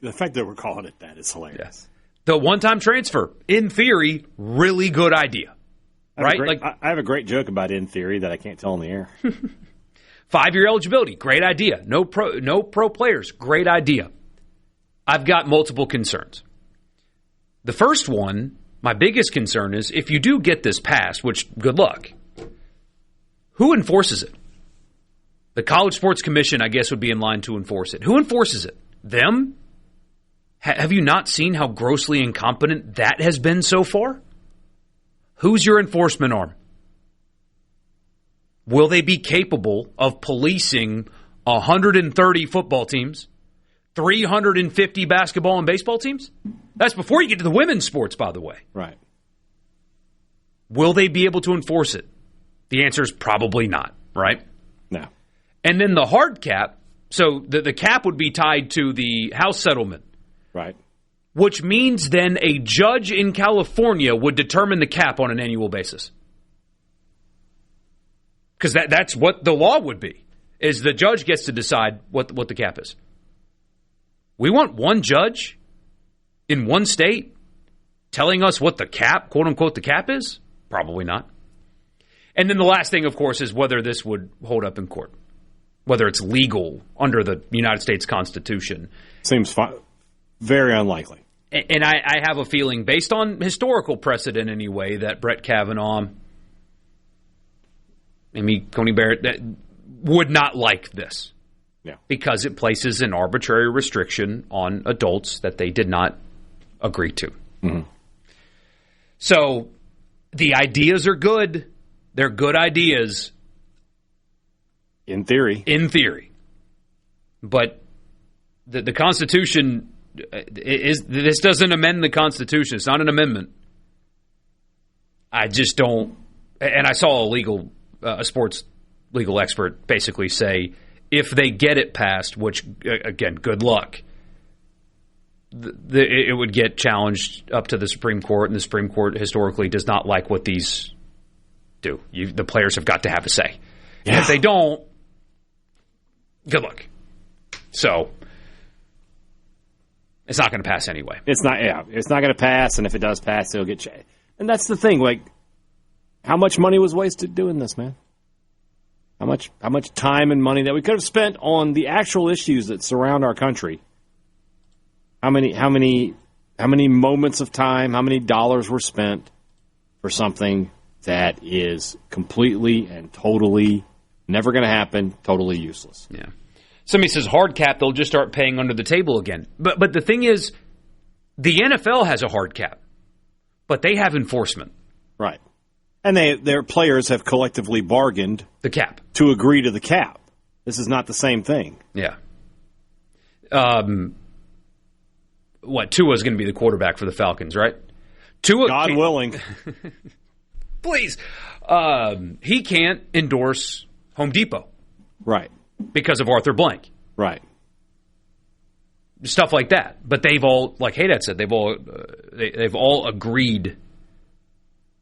The fact that we're calling it that is hilarious. Yes. The one-time transfer, in theory, really good idea. Right? I have a great joke about in theory that I can't tell on the air. 5-year eligibility, great idea. No pro players, great idea. I've got multiple concerns. The first one, my biggest concern is if you do get this passed, which good luck, who enforces it? The College Sports Commission, I guess, would be in line to enforce it. Who enforces it? Them? Have you not seen how grossly incompetent that has been so far? Who's your enforcement arm? Will they be capable of policing 130 football teams, 350 basketball and baseball teams? That's before you get to the women's sports, by the way. Right. Will they be able to enforce it? The answer is probably not, right? No. And then the hard cap, so the cap would be tied to the House settlement. Right. Which means then a judge in California would determine the cap on an annual basis. Because that's what the law would be, is the judge gets to decide what the cap is. We want one judge in one state telling us what the cap, quote-unquote, the cap is? Probably not. And then the last thing, of course, is whether this would hold up in court, whether it's legal under the United States Constitution. Seems very unlikely. And I have a feeling, based on historical precedent anyway, that Brett Kavanaugh, Coney Barrett, that would not like this. Yeah. Because it places an arbitrary restriction on adults that they did not agree to. Mm-hmm. So the ideas are good. They're good ideas. In theory. In theory. But the Constitution... this doesn't amend the Constitution. It's not an amendment. I just don't. And I saw a sports legal expert basically say, if they get it passed, which again, good luck, it would get challenged up to the Supreme Court, and the Supreme Court historically does not like what these do. The players have got to have a say. Yeah. And if they don't, good luck. So. It's not going to pass anyway. It's not going to pass, and if it does pass, it'll get changed. And that's the thing. Like, how much money was wasted doing this, man? How much time and money that we could have spent on the actual issues that surround our country? How many moments of time? How many dollars were spent for something that is completely and totally never going to happen, totally useless? Yeah. Somebody says hard cap, they'll just start paying under the table again. But the thing is, the NFL has a hard cap, but they have enforcement. Right. And their players have collectively bargained the cap to agree to the cap. This is not the same thing. Yeah. Tua's going to be the quarterback for the Falcons, right? Tua, God willing. Please. He can't endorse Home Depot. Right. Because of Arthur Blank. Right. Stuff like that. But they've all, like Hadad said, they've all agreed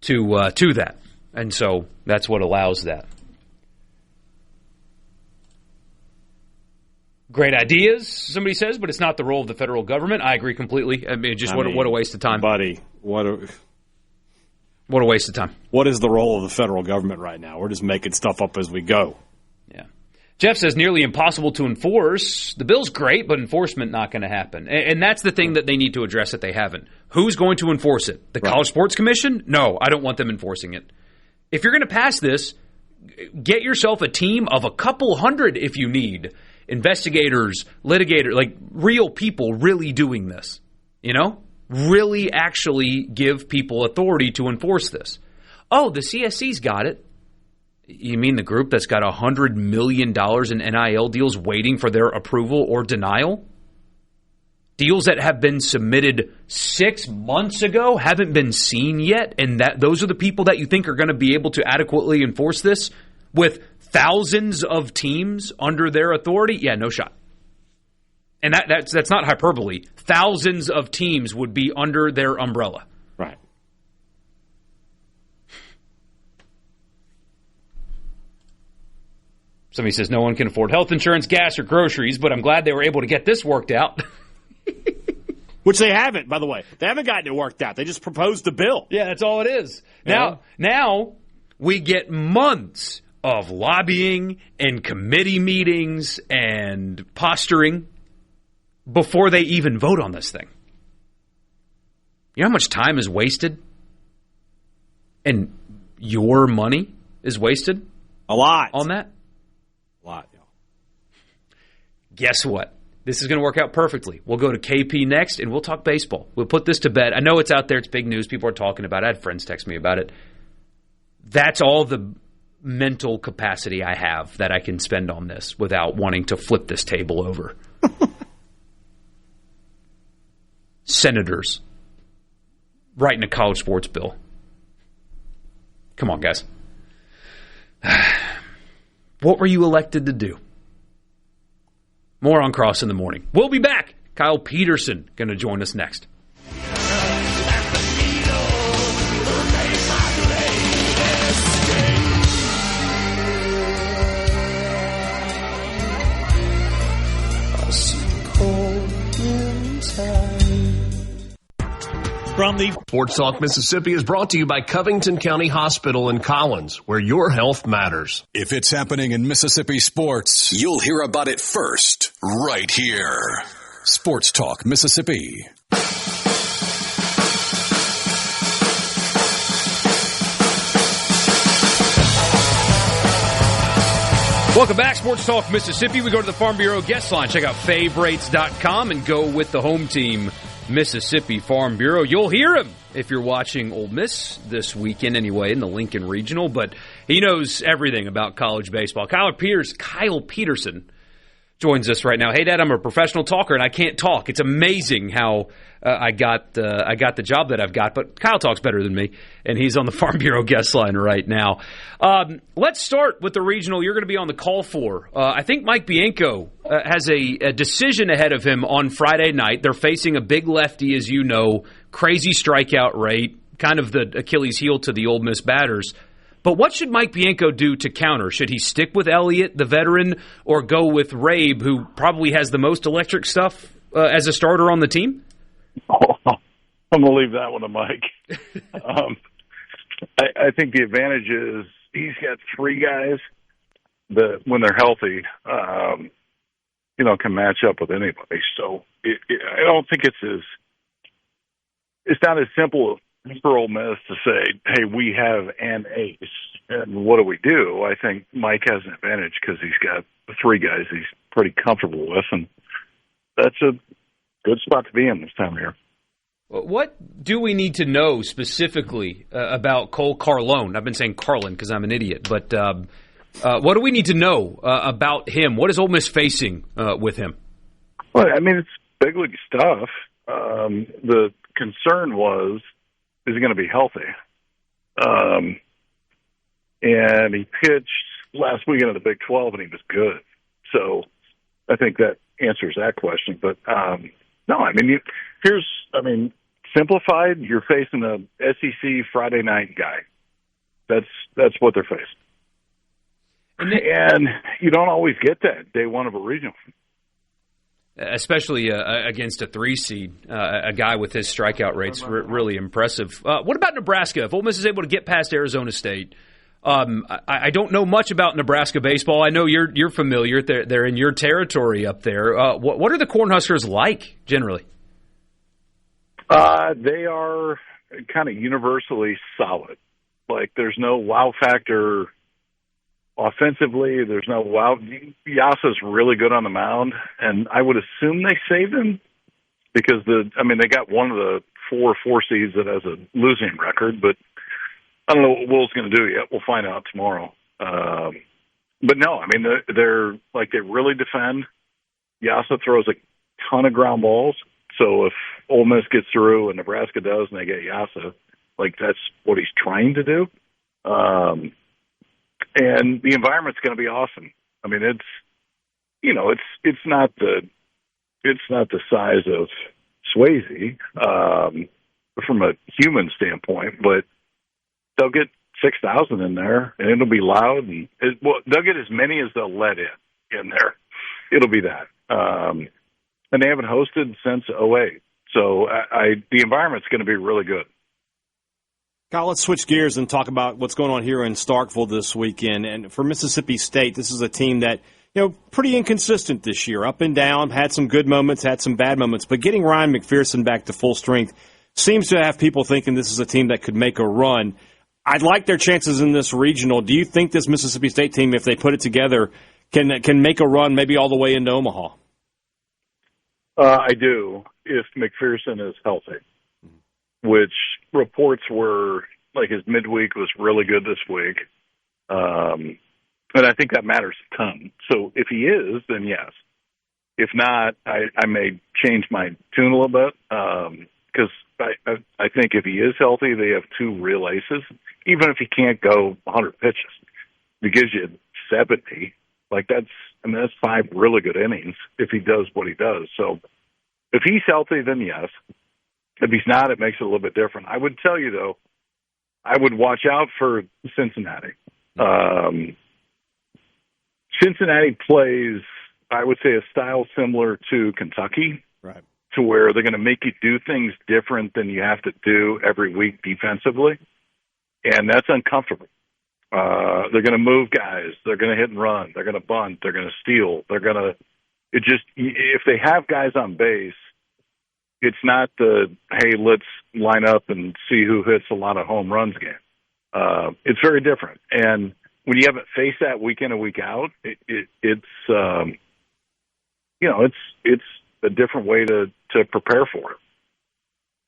to that. And so that's what allows that. Great ideas, somebody says, but it's not the role of the federal government. I agree completely. I mean, what a waste of time. Buddy, what a waste of time. What is the role of the federal government right now? We're just making stuff up as we go. Yeah. Jeff says nearly impossible to enforce. The bill's great, but enforcement not going to happen. And that's the thing that they need to address that they haven't. Who's going to enforce it? The College Sports Commission? No, I don't want them enforcing it. If you're going to pass this, get yourself a team of a couple hundred if you need. Investigators, litigators, like real people really doing this, really actually give people authority to enforce this. Oh, the CSC's got it. You mean the group that's got $100 million in NIL deals waiting for their approval or denial? Deals that have been submitted 6 months ago haven't been seen yet, and those are the people that you think are going to be able to adequately enforce this with thousands of teams under their authority? Yeah, no shot. And that's not hyperbole. Thousands of teams would be under their umbrella. Right. Somebody says no one can afford health insurance, gas, or groceries, but I'm glad they were able to get this worked out. Which they haven't, by the way. They haven't gotten it worked out. They just proposed a bill. Yeah, that's all it is. Now we get months of lobbying and committee meetings and posturing before they even vote on this thing. You know how much time is wasted? And your money is wasted? A lot. On that? A lot, yeah. Guess what? This is going to work out perfectly. We'll go to KP next, and we'll talk baseball. We'll put this to bed. I know it's out there. It's big news. People are talking about it. I had friends text me about it. That's all the mental capacity I have that I can spend on this without wanting to flip this table over. Senators writing a college sports bill. Come on, guys. What were you elected to do? More on Cross in the Morning. We'll be back. Kyle Peterson going to join us next. From the Sports Talk Mississippi is brought to you by Covington County Hospital in Collins, where your health matters. If it's happening in Mississippi sports, you'll hear about it first, right here. Sports Talk Mississippi. Welcome back, Sports Talk Mississippi. We go to the Farm Bureau guest line. Check out favorites.com and go with the home team, Mississippi Farm Bureau. You'll hear him if you're watching Ole Miss this weekend anyway in the Lincoln Regional, but he knows everything about college baseball. Kyle Peterson joins us right now. Hey, Dad, I'm a professional talker, and I can't talk. It's amazing how I got the job that I've got, but Kyle talks better than me, and he's on the Farm Bureau guest line right now. Let's start with the regional you're going to be on the call for. I think Mike Bianco has a decision ahead of him on Friday night. They're facing a big lefty, as you know, crazy strikeout rate, kind of the Achilles heel to the Ole Miss batters. But what should Mike Bianco do to counter? Should he stick with Elliott, the veteran, or go with Rabe, who probably has the most electric stuff as a starter on the team? Oh, I'm going to leave that one to Mike. I think the advantage is he's got three guys that, when they're healthy, can match up with anybody. So I don't think it's not as simple for Ole Miss to say, hey, we have an ace, and what do? I think Mike has an advantage because he's got three guys he's pretty comfortable with, and that's a good spot to be in this time of year. What do we need to know specifically about Cole Carlone? I've been saying Carlin because I'm an idiot, but what do we need to know about him? What is Ole Miss facing with him? Well, I mean, it's big league stuff. The concern was, is he going to be healthy? And he pitched last weekend in the Big 12, and he was good. So I think that answers that question. But, no, I mean, simplified, you're facing a SEC Friday night guy. That's what they're facing. And you don't always get that day one of a regional. Especially against a 3 seed, a guy with his strikeout rates, really impressive. What about Nebraska? If Ole Miss is able to get past Arizona State, I don't know much about Nebraska baseball. I know you're familiar. They're in your territory up there. What are the Cornhuskers like generally? They are kind of universally solid. Like, there's no wow factor offensively. There's no wow. Yasa's really good on the mound, and I would assume they saved him because they got one of the four seeds that has a losing record, but I don't know what Will's going to do yet. We'll find out tomorrow. But no, I mean, they're like, they really defend. Yasa throws a ton of ground balls. So if Ole Miss gets through and Nebraska does and they get Yasa, like, that's what he's trying to do. And the environment's going to be awesome. I mean, it's not the size of Swayze, from a human standpoint, but they'll get 6,000 in there, and it'll be loud. And they'll get as many as they'll let in there. It'll be that. And they haven't hosted since 2008. So the environment's going to be really good. Kyle, let's switch gears and talk about what's going on here in Starkville this weekend. And for Mississippi State, this is a team that, pretty inconsistent this year, up and down, had some good moments, had some bad moments. But getting Ryan McPherson back to full strength seems to have people thinking this is a team that could make a run. I'd like their chances in this regional. Do you think this Mississippi State team, if they put it together, can make a run maybe all the way into Omaha? I do, if McPherson is healthy, which reports were like his midweek was really good this week. And I think that matters a ton. So if he is, then yes. If not, I may change my tune a little bit, because I think if he is healthy, they have 2 real aces. Even if he can't go 100 pitches, it gives you 70. Like, that's 5 really good innings if he does what he does. So if he's healthy, then yes. If he's not, it makes it a little bit different. I would tell you, though, I would watch out for Cincinnati. Cincinnati plays, I would say, a style similar to Kentucky, right? To where they're going to make you do things different than you have to do every week defensively, and that's uncomfortable. They're going to move guys. They're going to hit and run. They're going to bunt. They're going to steal. If they have guys on base, it's not hey, let's line up and see who hits a lot of home runs game. It's very different. And when you haven't faced that week in and week out, it's a different way to prepare for it.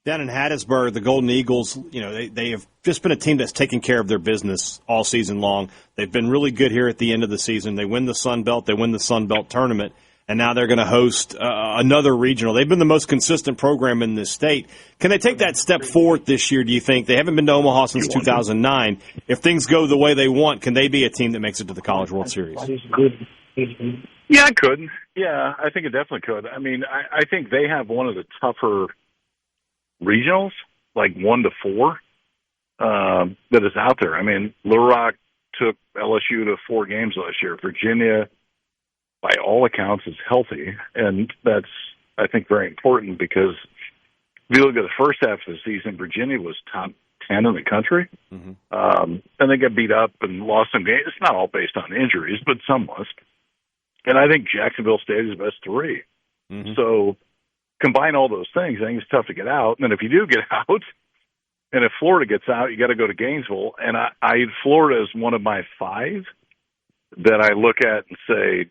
Down in Hattiesburg, the Golden Eagles, they have just been a team that's taken care of their business all season long. They've been really good here at the end of the season. They win the Sun Belt. They win the Sun Belt tournament. And now they're going to host another regional. They've been the most consistent program in this state. Can they take that step forward this year, do you think? They haven't been to Omaha since 2009. If things go the way they want, can they be a team that makes it to the College World Series? Yeah, it could. Yeah, I think it definitely could. I mean, I think they have one of the tougher regionals, like 1 to 4, that is out there. I mean, Little Rock took LSU to 4 games last year. Virginia, by all accounts, is healthy, and that's, I think, very important because if you look at the first half of the season, Virginia was top 10 in the country, and they got beat up and lost some games. It's not all based on injuries, but some was. And I think Jacksonville State is the best 3. So combine all those things, I think it's tough to get out. And then if you do get out, and if Florida gets out, you got to go to Gainesville. And Florida is one of my 5 that I look at and say,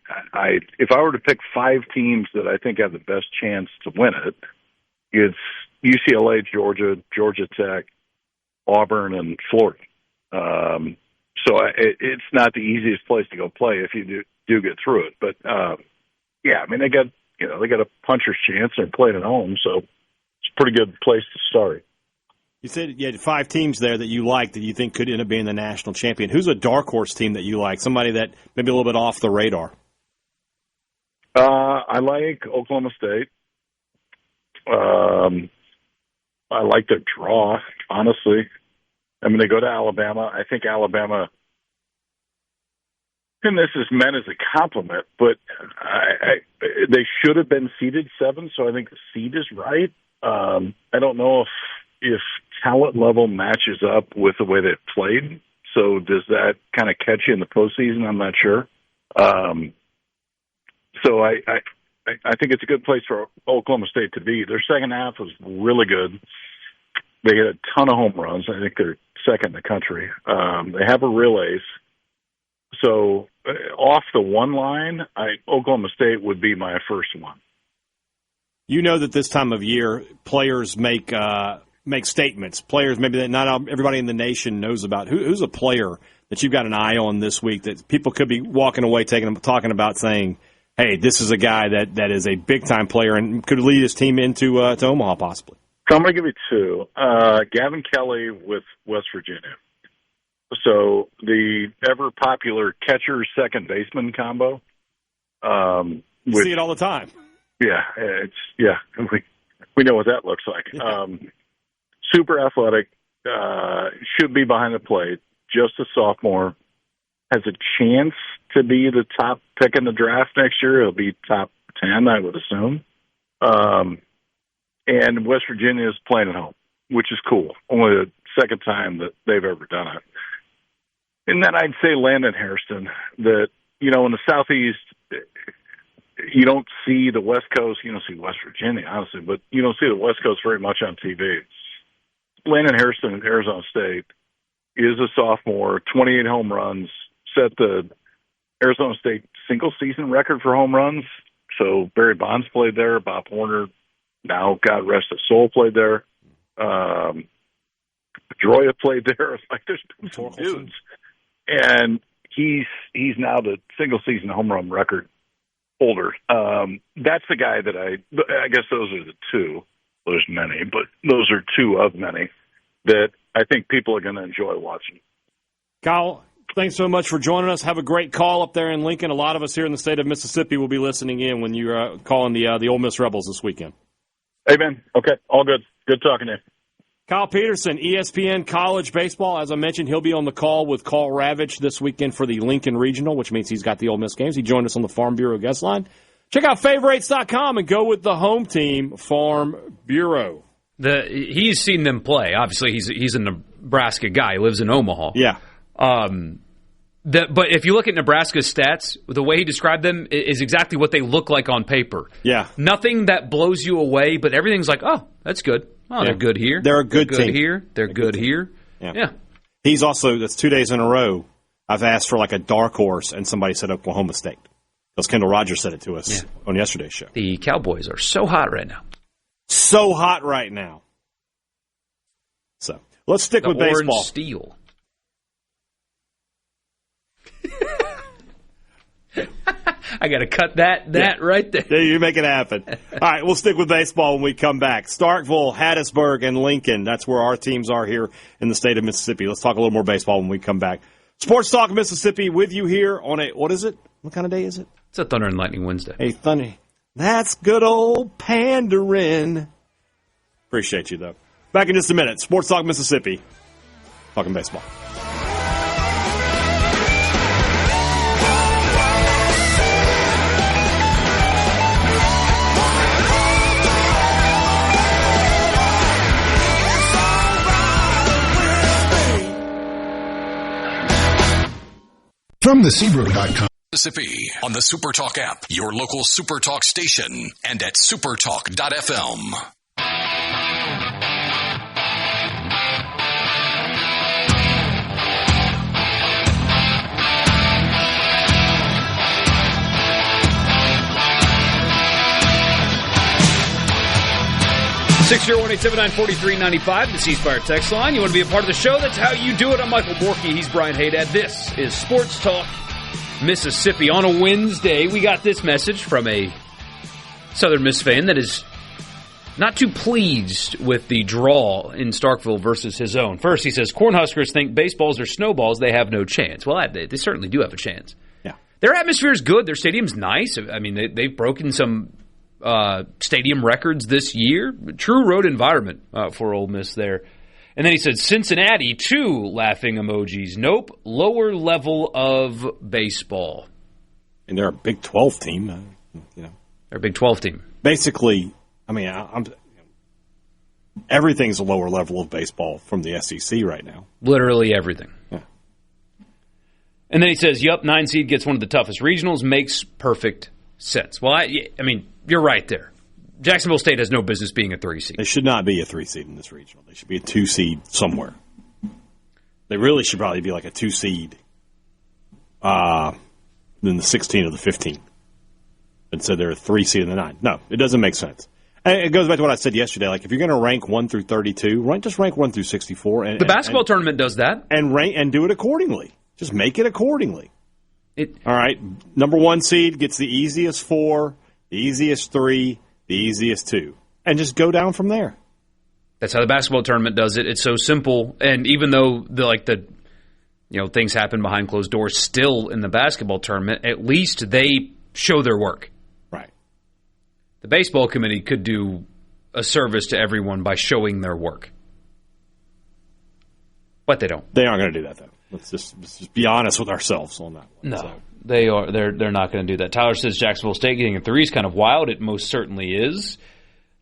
if I were to pick 5 teams that I think have the best chance to win it, it's UCLA, Georgia, Georgia Tech, Auburn, and Florida. So it's not the easiest place to go play if you do get through it. But yeah, I mean, they got a puncher's chance. They're playing at home, so a pretty good place to start. You said you had 5 teams there that you like that you think could end up being the national champion. Who's a dark horse team that you like? Somebody that maybe a little bit off the radar. I like Oklahoma State. I like their draw, honestly. I mean, they go to Alabama. I think Alabama, and this is meant as a compliment, but they should have been seeded 7, so I think the seed is right. I don't know if talent level matches up with the way they've played. So does that kind of catch you in the postseason? I'm not sure. So I think it's a good place for Oklahoma State to be. Their second half was really good. They hit a ton of home runs. I think they're second in the country. They have a real ace. So off the one line, Oklahoma State would be my first one. You know that this time of year, players make statements. Players maybe that not everybody in the nation knows about. Who's a player that you've got an eye on this week that people could be walking away talking about saying, hey, this is a guy that is a big-time player and could lead his team into to Omaha possibly? So I'm going to give you 2. Gavin Kelly with West Virginia. So the ever-popular catcher-second baseman combo. You see it all the time. Yeah, we know what that looks like. Super athletic, should be behind the plate, just a sophomore, has a chance to be the top pick in the draft next year. He'll be top 10, I would assume. And West Virginia is playing at home, which is cool. Only the second time that they've ever done it. And then I'd say Landon Hairston, that, in the Southeast, you don't see the West Coast. You don't see West Virginia, honestly, but you don't see the West Coast very much on TV. Landon Hairston at Arizona State is a sophomore, 28 home runs, set the Arizona State single-season record for home runs. So Barry Bonds played there. Bob Horner, now God rest his soul, played there. Pedroia played there. Like, there's some dudes. And he's now the single-season home run record holder. That's the guy that I guess those are the 2. There's many, but those are 2 of many that I think people are going to enjoy watching. Kyle, thanks so much for joining us. Have a great call up there in Lincoln. A lot of us here in the state of Mississippi will be listening in when you're calling the Ole Miss Rebels this weekend. Amen. Okay, all good. Good talking to you. Kyle Peterson, ESPN College Baseball. As I mentioned, he'll be on the call with Carl Ravitch this weekend for the Lincoln Regional, which means he's got the Ole Miss games. He joined us on the Farm Bureau guest line. Check out favorites.com and go with the home team, Farm Bureau. He's seen them play. Obviously, he's a Nebraska guy. He lives in Omaha. Yeah. But if you look at Nebraska's stats, the way he described them is exactly what they look like on paper. Yeah. Nothing that blows you away, but everything's like, oh, that's good. Oh, yeah. They're good here. They're a good team. Here. They're good here. Yeah. He's also, that's 2 days in a row, I've asked for like a dark horse, and somebody said Oklahoma State. Because Kendall Rogers said it to us on yesterday's show. The Cowboys are so hot right now. So hot right now. So let's stick with baseball. Orange steel. I got to cut that right there. Yeah, you make it happen. All right, we'll stick with baseball when we come back. Starkville, Hattiesburg, and Lincoln. That's where our teams are here in the state of Mississippi. Let's talk a little more baseball when we come back. Sports Talk Mississippi with you here on what is it? What kind of day is it? It's a Thunder and Lightning Wednesday. Hey, Thunder. That's good old pandering. Appreciate you, though. Back in just a minute. Sports Talk Mississippi. Talking baseball. From the Seabrook.com. Mississippi on the SuperTalk app, your local SuperTalk station, and at supertalk.fm. (601-879-4395), the C Spire text line. You want to be a part of the show? That's how you do it. I'm Michael Borkey. He's Brian Hadad. This is Sports Talk Mississippi. On a Wednesday, we got this message from a Southern Miss fan that is not too pleased with the draw in Starkville versus his own. First, he says, Cornhuskers think baseballs are snowballs. They have no chance. Well, they certainly do have a chance. Yeah. Their atmosphere is good. Their stadium's nice. I mean, they've broken some stadium records this year. True road environment for Ole Miss there. And then he said, Cincinnati, 2 laughing emojis. Nope, lower level of baseball. And they're a Big 12 team. They're a Big 12 team. Basically, I mean, everything's a lower level of baseball from the SEC right now. Literally everything. Yeah. And then he says, yup, 9 seed gets one of the toughest regionals. Makes perfect sense. Well, I mean, you're right there. Jacksonville State has no business being a 3 seed. They should not be a 3 seed in this regional. They should be a 2 seed somewhere. They really should probably be like a 2 seed then the 16 or the 15. And so they're a 3 seed in the 9. No, it doesn't make sense. And it goes back to what I said yesterday. Like, if you're going to rank 1 through 32, just rank 1 through 64. The basketball tournament does that. And do it accordingly. Just make it accordingly. All right, number 1 seed gets the easiest 4, the easiest 3, the easiest 2. And just go down from there. That's how the basketball tournament does it. It's so simple. And even though things happen behind closed doors still in the basketball tournament, at least they show their work. Right. The baseball committee could do a service to everyone by showing their work. But they don't. They aren't going to do that, though. Let's just be honest with ourselves on that one. No, so. They're not going to do that. Tyler says Jacksonville State getting a 3 is kind of wild. It most certainly is.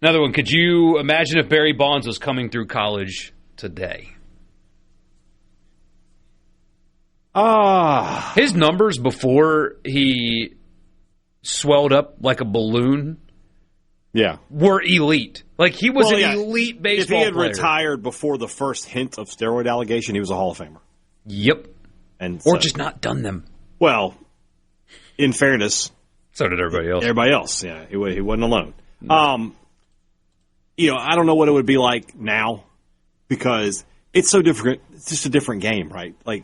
Another one, could you imagine if Barry Bonds was coming through college today? His numbers before he swelled up like a balloon were elite. Like, he was elite baseball player. If he had retired before the first hint of steroid allegation, he was a Hall of Famer. Yep. Or just not done them. Well, in fairness, so did everybody else. Everybody else, yeah. He wasn't alone. No. I don't know what it would be like now because it's so different. It's just a different game, right? Like,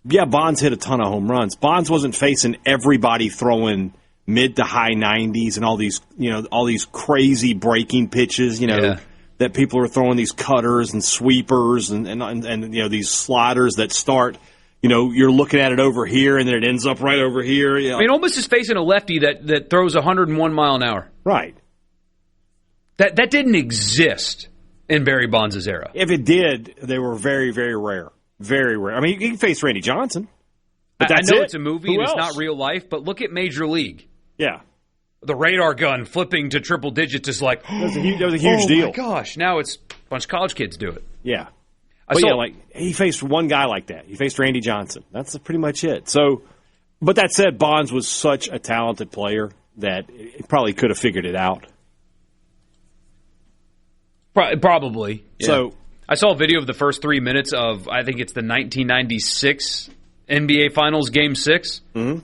yeah, Bonds hit a ton of home runs. Bonds wasn't facing everybody throwing mid to high 90s and all these crazy breaking pitches, that people are throwing, these cutters and sweepers and these sliders that start, you're looking at it over here and then it ends up right over here. I mean, Ole Miss is facing a lefty that throws 101 mile an hour. Right. That didn't exist in Barry Bonds' era. If it did, they were very, very rare. Very rare. I mean, you can face Randy Johnson. But that's I know it's a movie and it's not real life, but look at Major League. Yeah. The radar gun flipping to triple digits is like, that was a huge deal. Oh, my gosh. Now it's a bunch of college kids do it. Yeah. He faced one guy like that. He faced Randy Johnson. That's pretty much it. So, but that said, Bonds was such a talented player that he probably could have figured it out. Probably. Yeah. So, I saw a video of the first 3 minutes of, I think it's the 1996 NBA Finals Game 6. Mm-hmm.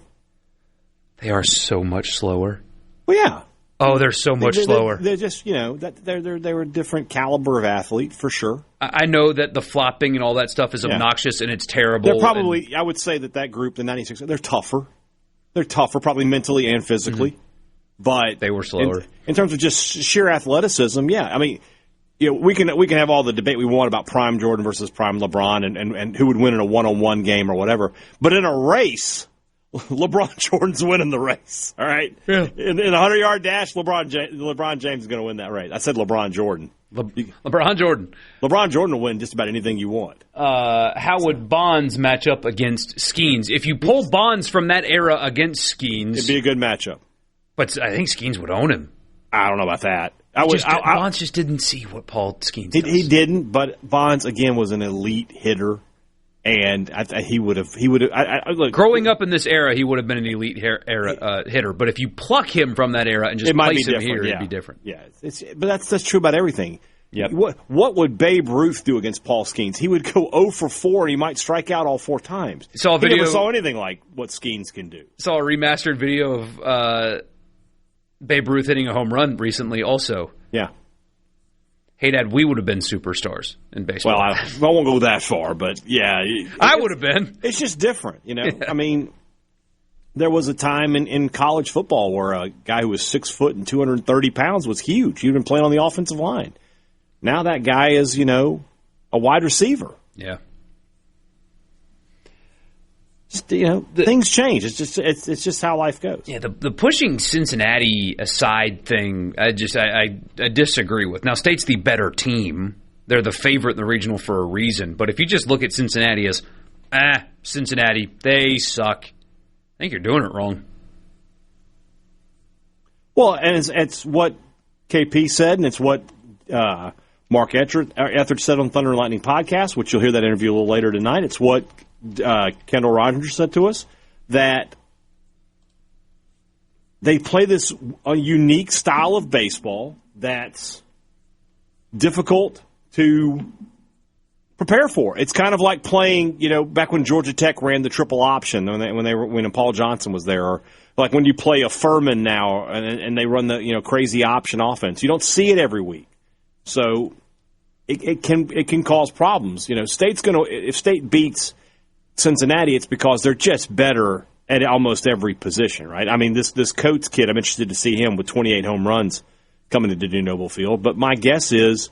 They are so much slower. Well, yeah. Oh, they're so much slower. They're just, they're a different caliber of athlete for sure. I know that the flopping and all that stuff is obnoxious and it's terrible. They're probably, I would say that group, the 96, they're tougher. They're tougher, probably mentally and physically. Mm-hmm. But they were slower. In terms of just sheer athleticism, yeah. I mean, we can have all the debate we want about prime Jordan versus prime LeBron and who would win in a one-on-one game or whatever. But in a race, LeBron Jordan's winning the race. All right, in a 100-yard dash, LeBron James is going to win that race. I said LeBron Jordan. LeBron Jordan. LeBron Jordan will win just about anything you want. How would Bonds match up against Skeens? If you pull Bonds from that era against Skeens, it'd be a good matchup. But I think Skeens would own him. I don't know about that. Bonds just didn't see what Paul Skeens does. He didn't, but Bonds again was an elite hitter, and he would have. Look, growing up in this era, he would have been an elite hitter. But if you pluck him from that era and just place him here, it'd be different. Yeah, but that's true about everything. Yep. What would Babe Ruth do against Paul Skeens? He would go 0 for 4, and he might strike out all 4 times. He never saw anything like what Skeens can do. Saw a remastered video of Babe Ruth hitting a home run recently also. Yeah. Hadad, we would have been superstars in baseball. Well, I won't go that far, but yeah. I would have been. It's just different, Yeah. I mean, there was a time in college football where a guy who was 6 foot and 230 pounds was huge. He'd been playing on the offensive line. Now that guy is, a wide receiver. Yeah. Just, things change. It's just how life goes. Yeah, the pushing Cincinnati aside thing, I disagree with. Now, State's the better team. They're the favorite in the regional for a reason. But if you just look at Cincinnati as, Cincinnati, they suck, I think you're doing it wrong. Well, and it's what KP said, and it's what Mark Etheridge said on Thunder and Lightning podcast, which you'll hear that interview a little later tonight. It's what Kendall Rogers said to us, that they play this unique style of baseball that's difficult to prepare for. It's kind of like playing, back when Georgia Tech ran the triple option when Paul Johnson was there, or like when you play a Furman now and they run the crazy option offense. You don't see it every week, so it can cause problems. State's if State beats Cincinnati, it's because they're just better at almost every position, right? I mean, this Coates kid, I'm interested to see him with 28 home runs coming into New Noble Field. But my guess is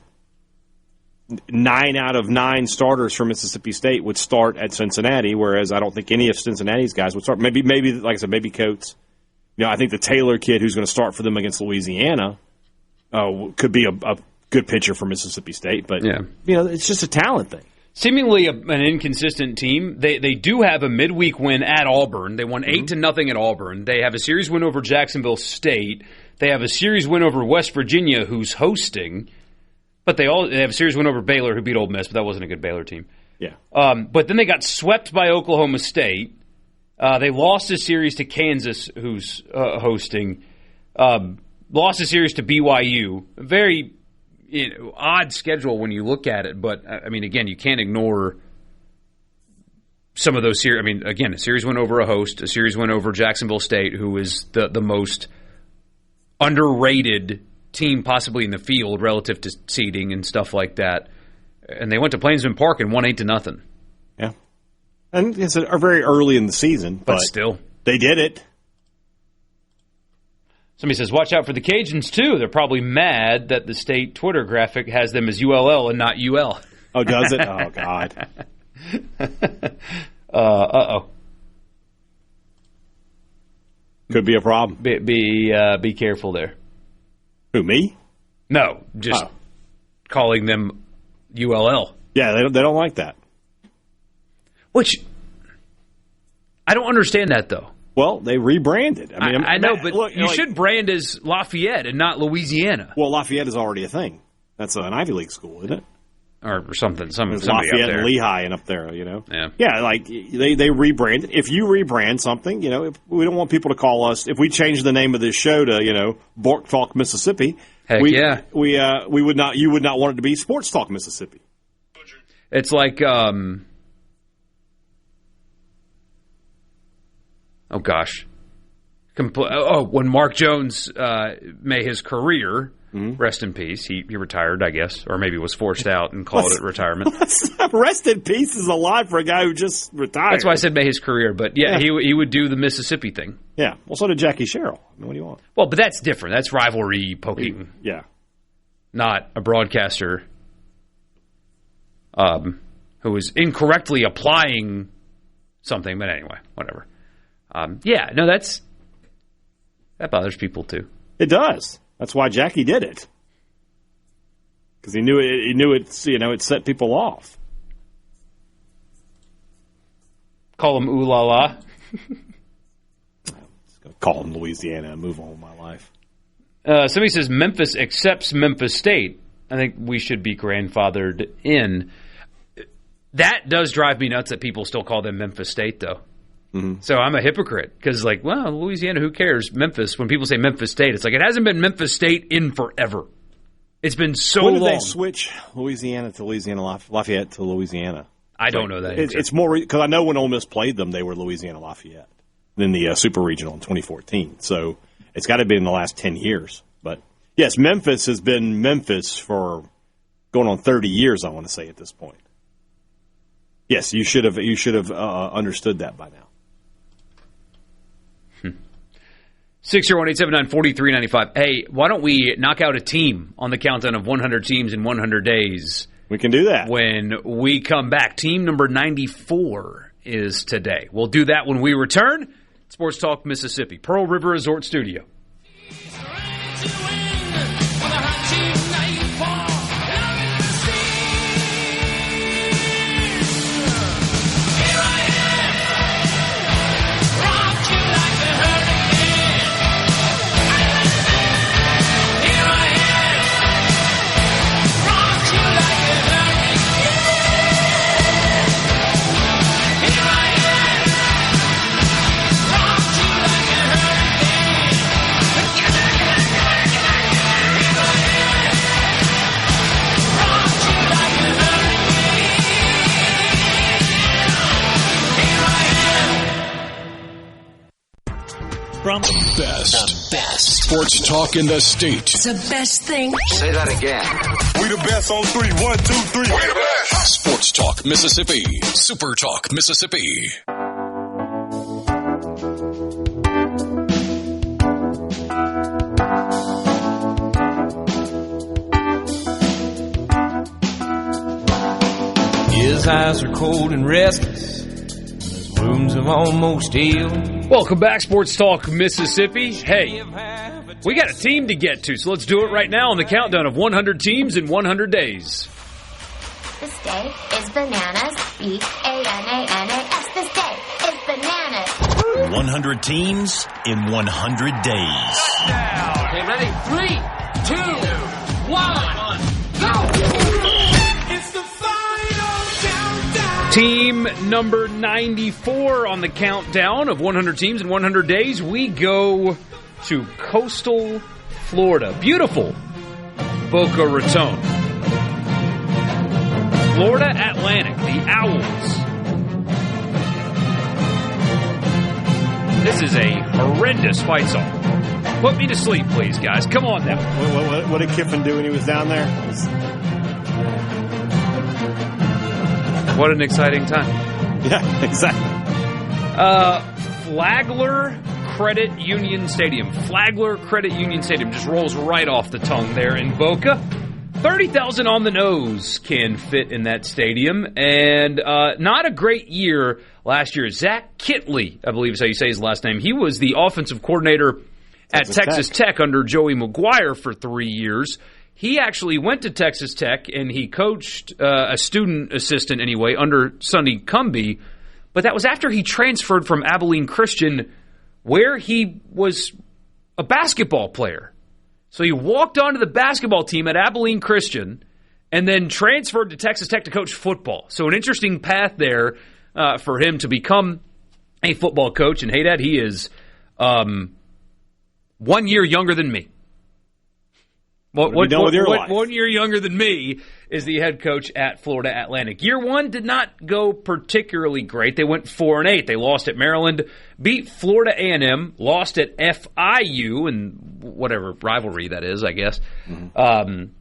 9 out of 9 starters for Mississippi State would start at Cincinnati, whereas I don't think any of Cincinnati's guys would start. Maybe like I said, maybe Coates. I think the Taylor kid who's going to start for them against Louisiana could be a good pitcher for Mississippi State. But, it's just a talent thing. Seemingly an inconsistent team. They do have a midweek win at Auburn. They won 8-0 at Auburn. They have a series win over Jacksonville State. They have a series win over West Virginia, who's hosting. But they have a series win over Baylor, who beat Ole Miss, but that wasn't a good Baylor team. Yeah. But then they got swept by Oklahoma State. They lost a series to Kansas, who's hosting. Lost a series to BYU. Very odd schedule when you look at it, but I mean, again, you can't ignore some of those series. I mean, again, a series win over a host, a series win over Jacksonville State, who is the most underrated team possibly in the field relative to seeding and stuff like that. And they went to Plainsman Park and won 8-0. Yeah, and it's very early in the season, but still, they did it. Somebody says, watch out for the Cajuns, too. They're probably mad that the state Twitter graphic has them as ULL and not UL. Oh, does it? Oh, God. Uh-oh. Could be a problem. Be careful there. Who, me? No, just calling them ULL. Yeah, they don't like that. Which, I don't understand that, though. Well, they rebranded. I know, but look, you should brand as Lafayette and not Louisiana. Well, Lafayette is already a thing. That's an Ivy League school, isn't it? Or something. Somebody Lafayette up there. and Lehigh and up there, Yeah. Yeah, like they rebranded. If you rebrand something, if we don't want people to call us. If we change the name of this show to, Bork Talk Mississippi, yeah. we would not. You would not want it to be Sports Talk Mississippi. It's like, oh gosh, when Mark Jones made his career. Rest in peace. He retired, I guess, or maybe was forced out and called it retirement. Rest in peace is a lot for a guy who just retired. That's why I said made his career. But yeah. He would do the Mississippi thing. Yeah. Well, so did Jackie Sherrill. What do you want? Well, but that's different. That's rivalry poking. Yeah. Not a broadcaster who is incorrectly applying something. But anyway, whatever. That bothers people too. It does. That's why Jackie did it, because he knew it set people off. Call him ooh la la. Call him Louisiana and move on with my life. Somebody says Memphis accepts Memphis State. I think we should be grandfathered in. That does drive me nuts that people still call them Memphis State, though. Mm-hmm. So I'm a hypocrite because, Louisiana, who cares? Memphis, when people say Memphis State, it's like it hasn't been Memphis State in forever. It's been so long. When did they switch Louisiana to Louisiana, Lafayette to Louisiana? I don't know that. It's more because I know when Ole Miss played them, they were Louisiana Lafayette in the Super Regional in 2014. So it's got to be in the last 10 years. But yes, Memphis has been Memphis for going on 30 years. I want to say at this point. Yes, you should have understood that by now. 601-879-4395. Hey, why don't we knock out a team on the countdown of 100 teams in 100 days? We can do that. When we come back. Team number 94 is today. We'll do that when we return. Sports Talk Mississippi, Pearl River Resort Studio. From the best sports talk in the state. It's the best thing. Say that again. We the best on 3. 1, 2, 3. We the best. Sports Talk Mississippi. Super Talk Mississippi. His eyes are cold and restless. His wounds have almost healed. Welcome back, Sports Talk Mississippi. Hey, we got a team to get to, so let's do it right now on the countdown of 100 teams in 100 days. This day is bananas. B-A-N-A-N-A-S. This day is bananas. 100 teams in 100 days. Okay, ready? 3, 2, 1, go! It's the final countdown. Team number 94 on the countdown of 100 teams in 100 days. We go to coastal Florida. Beautiful Boca Raton. Florida Atlantic, the Owls. This is a horrendous fight song. Put me to sleep, please, guys. Come on now. What did Kiffin do when he was down there? What an exciting time. Yeah, exactly. Flagler Credit Union Stadium. Flagler Credit Union Stadium just rolls right off the tongue there in Boca. 30,000 on the nose can fit in that stadium. And not a great year last year. Zach Kitley, I believe is how you say his last name. He was the offensive coordinator at Texas Tech under Joey McGuire for 3 years. He actually went to Texas Tech, and he coached a student assistant anyway under Sonny Cumbie. But that was after he transferred from Abilene Christian, where he was a basketball player. So he walked onto the basketball team at Abilene Christian and then transferred to Texas Tech to coach football. So an interesting path there for him to become a football coach. And Hadad, he is 1 year younger than me. What 1 year younger than me is the head coach at Florida Atlantic. Year one did not go particularly great. They went 4-8. They lost at Maryland, beat Florida A&M, lost at FIU, and whatever rivalry that is, I guess. Mm-hmm.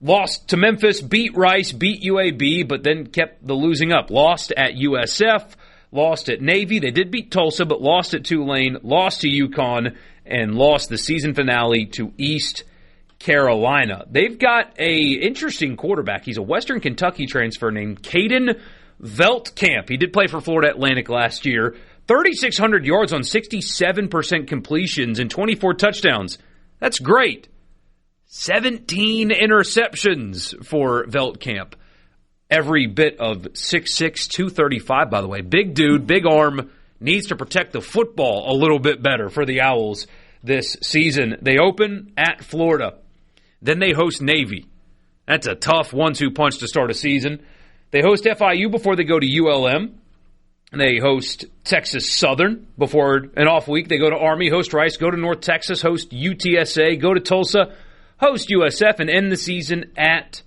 Lost to Memphis, beat Rice, beat UAB, but then kept the losing up. Lost at USF, lost at Navy. They did beat Tulsa, but lost at Tulane, lost to UConn, and lost the season finale to East Carolina. They've got a interesting quarterback. He's a Western Kentucky transfer named Caden Veltkamp. He did play for Florida Atlantic last year. 3,600 yards on 67% completions and 24 touchdowns. That's great. 17 interceptions for Veltkamp. Every bit of 6'6", 235, by the way. Big dude, big arm, needs to protect the football a little bit better for the Owls this season. They open at Florida. Then they host Navy. That's a tough 1-2 punch to start a season. They host FIU before they go to ULM. They host Texas Southern before an off week. They go to Army, host Rice, go to North Texas, host UTSA, go to Tulsa, host USF, and end the season at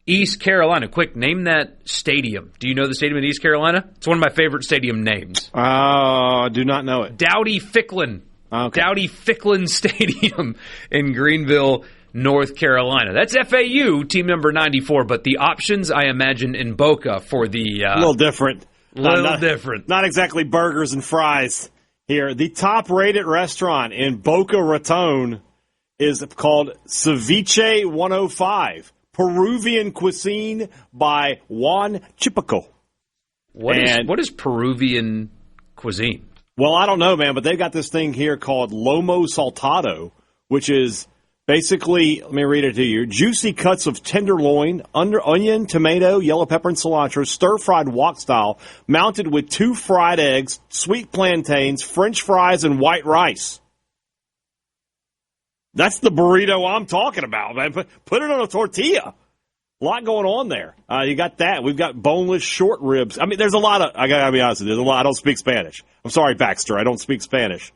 East Carolina. Quick, name that stadium. Do you know the stadium in East Carolina? It's one of my favorite stadium names. I do not know it. Dowdy-Ficklin. Okay. Dowdy-Ficklin Stadium in Greenville, North Carolina. That's FAU, team number 94, but the options, I imagine, in Boca for the... a little different. Little different. Not exactly burgers and fries here. The top-rated restaurant in Boca Raton is called Ceviche 105, Peruvian cuisine by Juan Chipico. What is Peruvian cuisine? Well, I don't know, man, but they've got this thing here called lomo saltado, which is basically, let me read it to you, juicy cuts of tenderloin, onion, tomato, yellow pepper, and cilantro, stir-fried wok style, mounted with 2 fried eggs, sweet plantains, French fries, and white rice. That's the burrito I'm talking about, man. Put it on a tortilla. A lot going on there. You got that. We've got boneless short ribs. I mean, there's a lot of, I got to be honest with you, there's a lot. I don't speak Spanish. I'm sorry, Baxter. I don't speak Spanish.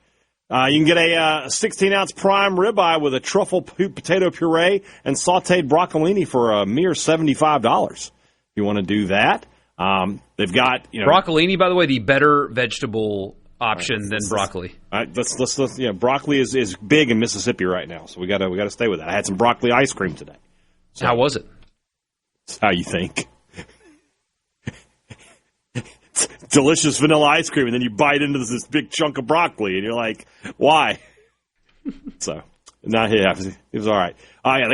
You can get a 16-ounce prime ribeye with a truffle potato puree and sautéed broccolini for a mere $75. If you want to do that. They've got, broccolini, by the way, the better vegetable option than broccoli. Let's broccoli is big in Mississippi right now, so we got to stay with that. I had some broccoli ice cream today. So, how was it? That's how you think. Delicious vanilla ice cream, and then you bite into this big chunk of broccoli, and you're like, why? So, it was all right. Oh yeah,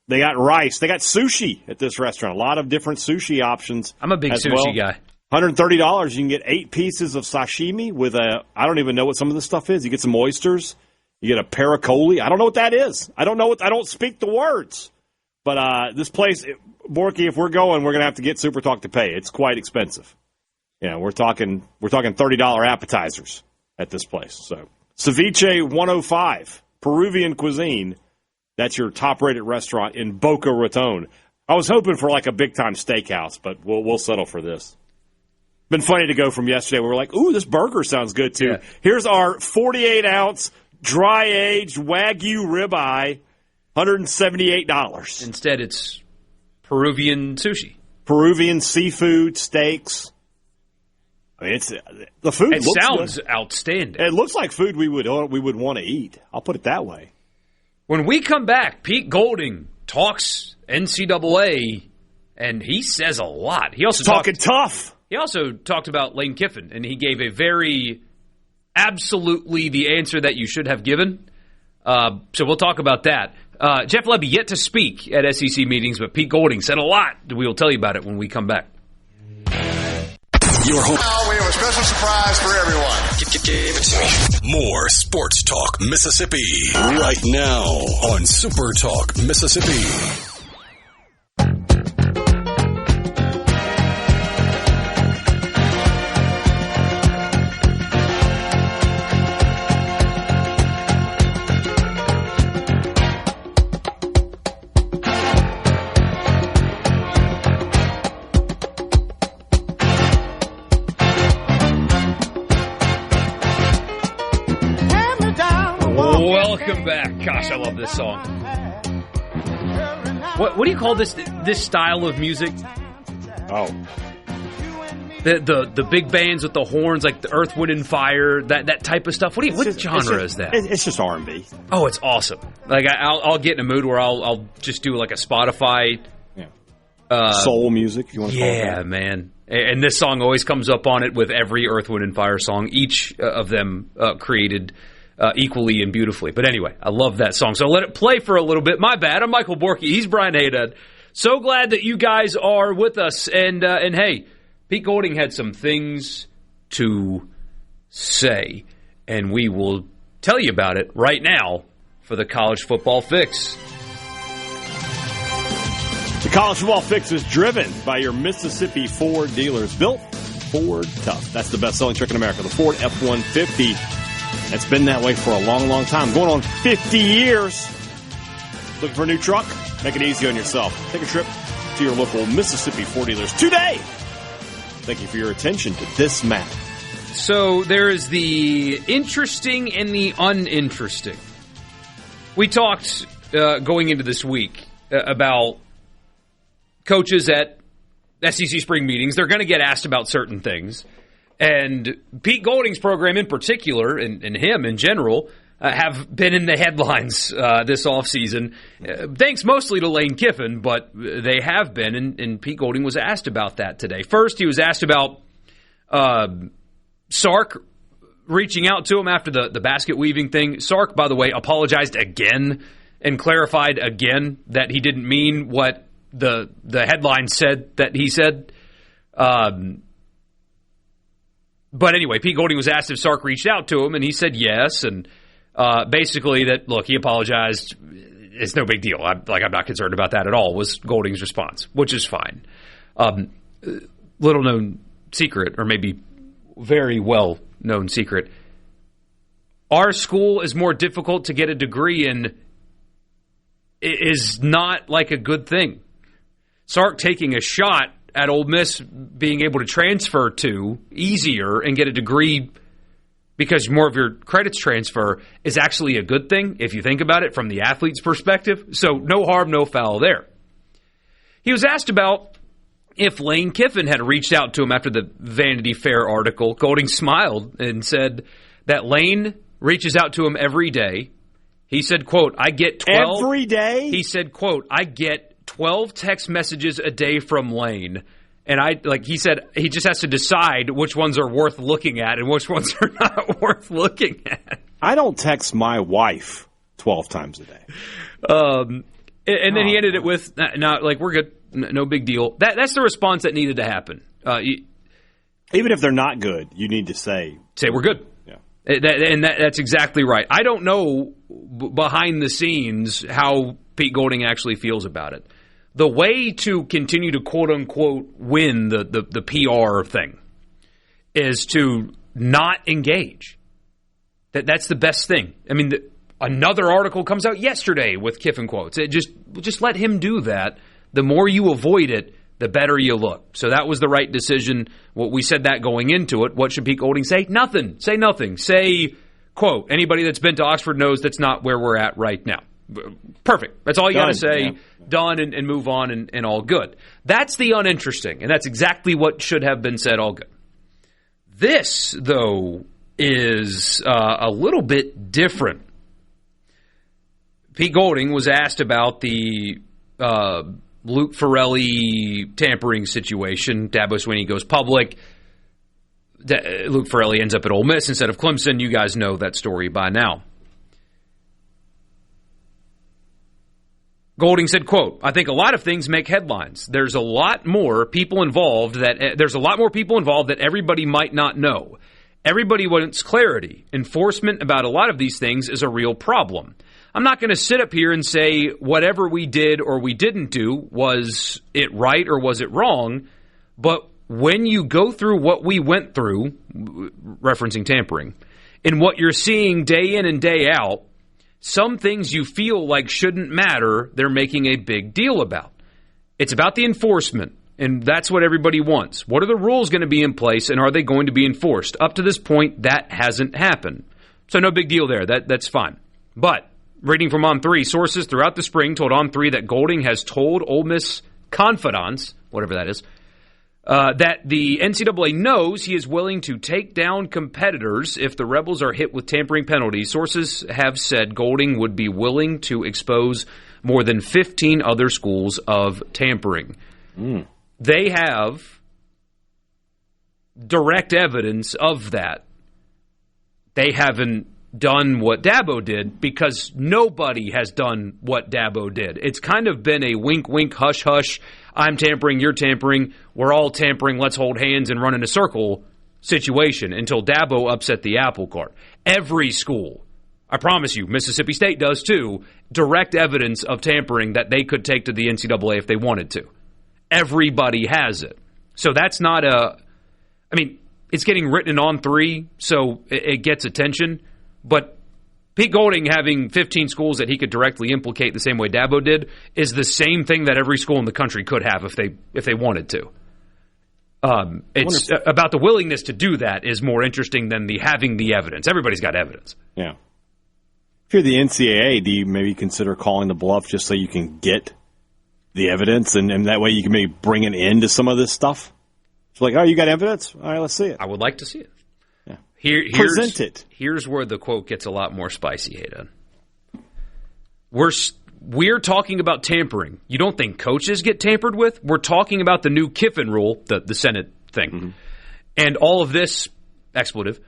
they got rice. They got sushi at this restaurant. A lot of different sushi options. I'm a big sushi guy. $130, you can get 8 pieces of sashimi with I don't even know what some of this stuff is. You get some oysters. You get a paracoli. I don't know what that is. I don't speak the words. But this place, Borkey, if we're going, we're going to have to get SuperTalk to pay. It's quite expensive. We're talking $30 appetizers at this place. So Ceviche 105, Peruvian cuisine. That's your top-rated restaurant in Boca Raton. I was hoping for like a big-time steakhouse, but we'll settle for this. Been funny to go from yesterday. We were like, ooh, this burger sounds good too. Yeah. Here's our 48-ounce dry-aged Wagyu ribeye, $178. Instead, it's Peruvian sushi. Peruvian seafood, steaks. I mean, the food. It sounds outstanding. It looks like food we would want to eat. I'll put it that way. When we come back, Pete Golding talks NCAA, and he says a lot. He also talking tough. He also talked about Lane Kiffin, and he gave a very absolutely the answer that you should have given. So we'll talk about that. Jeff Lebby yet to speak at SEC meetings, but Pete Golding said a lot. We will tell you about it when we come back. Your home. Now we have a special surprise for everyone. Give it to me. More Sports Talk Mississippi right now on Super Talk Mississippi. Welcome back. Gosh, I love this song. What do you call this style of music? Oh. The big bands with the horns, like the Earth, Wind, and Fire, that type of stuff. What genre is that? It's just R&B. Oh, it's awesome. Like I'll get in a mood where I'll just do like a Spotify soul music, if you want to call it that. Yeah, man. And this song always comes up on it with every Earth, Wind, and Fire song. Each of them created equally and beautifully. But anyway, I love that song. So let it play for a little bit. My bad. I'm Michael Borkey. He's Brian Hadad. So glad that you guys are with us. And hey, Pete Golding had some things to say, and we will tell you about it right now for the College Football Fix. The College Football Fix is driven by your Mississippi Ford dealers. Built Ford tough. That's the best-selling truck in America, the Ford F-150. It's been that way for a long, long time. Going on 50 years. Looking for a new truck? Make it easy on yourself. Take a trip to your local Mississippi Ford dealers today. Thank you for your attention to this map. So there is the interesting and the uninteresting. We talked going into this week about coaches at SEC spring meetings. They're going to get asked about certain things. And Pete Golding's program in particular, and him in general, have been in the headlines this offseason. Thanks mostly to Lane Kiffin, but they have been, and Pete Golding was asked about that today. First, he was asked about Sark reaching out to him after the basket weaving thing. Sark, by the way, apologized again and clarified again that he didn't mean what the headline said that he said. But anyway, Pete Golding was asked if Sark reached out to him, and he said yes, and basically that, look, he apologized. It's no big deal. I'm not concerned about that at all, was Golding's response, which is fine. Little-known secret, or maybe very well-known secret, our school is more difficult to get a degree in is not like a good thing. Sark taking a shot at Ole Miss being able to transfer to easier and get a degree because more of your credits transfer is actually a good thing if you think about it from the athlete's perspective. So no harm, no foul there. He was asked about if Lane Kiffin had reached out to him after the Vanity Fair article. Golding smiled and said that Lane reaches out to him every day. He said, quote, I get 12. Every day? He said, quote, I get 12 text messages a day from Lane. And he said he just has to decide which ones are worth looking at and which ones are not worth looking at. I don't text my wife 12 times a day. And then he ended it with, we're good. No big deal. That's the response that needed to happen. Even if they're not good, you need to say we're good. Yeah. That's exactly right. I don't know behind the scenes how Pete Golding actually feels about it. The way to continue to quote-unquote win the PR thing is to not engage. That's the best thing. I mean, another article comes out yesterday with Kiffin quotes. Just let him do that. The more you avoid it, the better you look. So that was the right decision. We said that going into it. What should Pete Golding say? Nothing. Say nothing. Say, quote, anybody that's been to Oxford knows that's not where we're at right now. Perfect. That's all you got to say. Yeah. Done and move on and all good. That's the uninteresting, and that's exactly what should have been said. All good. This, though, is a little bit different. Pete Golding was asked about the Luke Ferrelli tampering situation. Dabo Swinney goes public. Luke Ferrelli ends up at Ole Miss instead of Clemson. You guys know that story by now. Golding said, quote, I think a lot of things make headlines. There's a lot more people involved that everybody might not know. Everybody wants clarity. Enforcement about a lot of these things is a real problem. I'm not going to sit up here and say whatever we did or we didn't do, was it right or was it wrong? But when you go through what we went through, referencing tampering, and what you're seeing day in and day out, some things you feel like shouldn't matter, they're making a big deal about. It's about the enforcement, and that's what everybody wants. What are the rules going to be in place, and are they going to be enforced? Up to this point, that hasn't happened. So no big deal there. That's fine. But reading from On3, sources throughout the spring told On3 that Golding has told Ole Miss confidants, whatever that is, that the NCAA knows he is willing to take down competitors if the Rebels are hit with tampering penalties. Sources have said Golding would be willing to expose more than 15 other schools of tampering. They have direct evidence of that. They haven't done what Dabo did because nobody has done what Dabo did. It's kind of been a wink, wink, hush, hush. I'm tampering, you're tampering, we're all tampering, let's hold hands and run in a circle situation until Dabo upset the apple cart. Every school, I promise you, Mississippi State does too, direct evidence of tampering that they could take to the NCAA if they wanted to. Everybody has it. So that's not it's getting written on On3, so it gets attention, but Pete Golding having 15 schools that he could directly implicate the same way Dabo did is the same thing that every school in the country could have if they wanted to. It's about the willingness to do that is more interesting than the having the evidence. Everybody's got evidence. Yeah. If you're the NCAA, do you maybe consider calling the bluff just so you can get the evidence and that way you can maybe bring an end to some of this stuff? It's like, oh, you got evidence? All right, let's see it. I would like to see it. Present it. Here's where the quote gets a lot more spicy, Hadad. We're talking about tampering. You don't think coaches get tampered with? We're talking about the new Kiffin rule, the Senate thing. Mm-hmm. And all of this, expletive,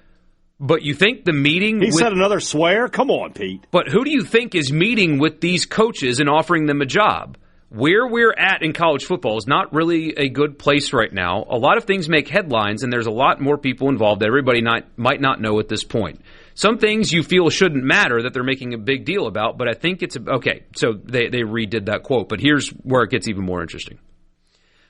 But you think the meeting... He said another swear? Come on, Pete. But who do you think is meeting with these coaches and offering them a job? Where we're at in college football is not really a good place right now. A lot of things make headlines, and there's a lot more people involved that everybody might not know at this point. Some things you feel shouldn't matter that they're making a big deal about, but I think it's... Okay, so they redid that quote, but here's where it gets even more interesting.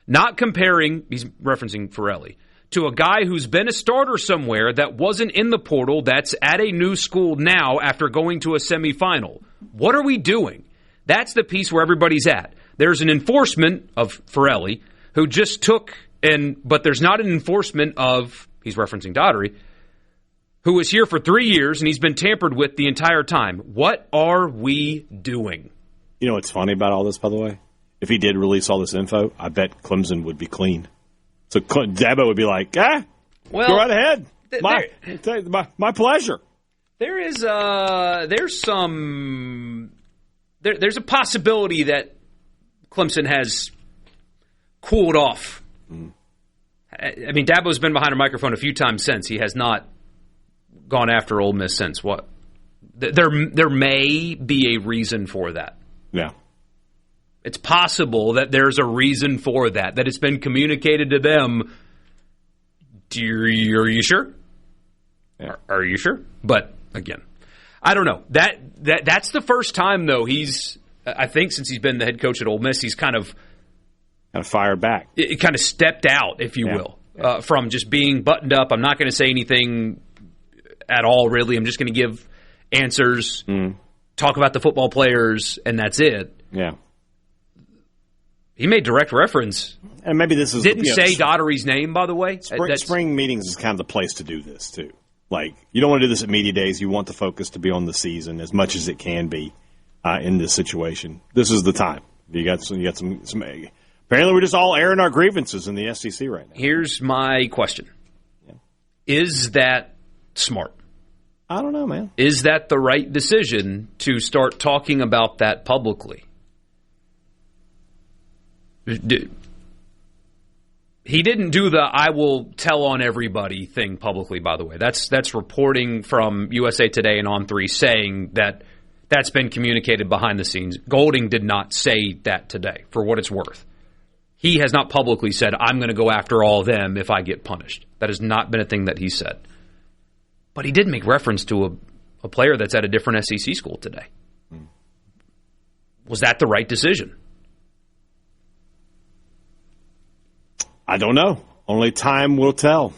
Not comparing, he's referencing Ferrelli, to a guy who's been a starter somewhere that wasn't in the portal, that's at a new school now after going to a semifinal. What are we doing? That's the piece where everybody's at. There's an enforcement of Ferrelli who just took, but there's not an enforcement of, he's referencing Daugherty, who was here for 3 years and he's been tampered with the entire time. What are we doing? You know what's funny about all this, by the way? If he did release all this info, I bet Clemson would be clean. So Dabo would be like, go right ahead. My pleasure. There's a possibility that Clemson has cooled off. I mean, Dabo's been behind a microphone a few times since. He has not gone after Ole Miss since. What? There may be a reason for that. Yeah. It's possible that there's a reason for that it's been communicated to them. Are you sure? Yeah. Are you sure? But, again, I don't know. That's the first time, though, I think since he's been the head coach at Ole Miss, he's kind of fired back. It kind of stepped out, if you will, from just being buttoned up. I'm not going to say anything at all, really. I'm just going to give answers, talk about the football players, and that's it. Yeah. He made direct reference. And maybe this is... Didn't say Daugherty's name, by the way. Spring meetings is kind of the place to do this, too. Like, you don't want to do this at media days. You want the focus to be on the season as much as it can be in this situation. This is the time. You got some. Apparently, we're just all airing our grievances in the SEC right now. Here's my question. Yeah. Is that smart? I don't know, man. Is that the right decision to start talking about that publicly? He didn't do the "I will tell on everybody" thing publicly, by the way. That's reporting from USA Today and On3 saying that's been communicated behind the scenes. Golding did not say that today, for what it's worth. He has not publicly said, "I'm going to go after all of them if I get punished." That has not been a thing that he said. But he did make reference to a player that's at a different SEC school today. Was that the right decision? I don't know. Only time will tell.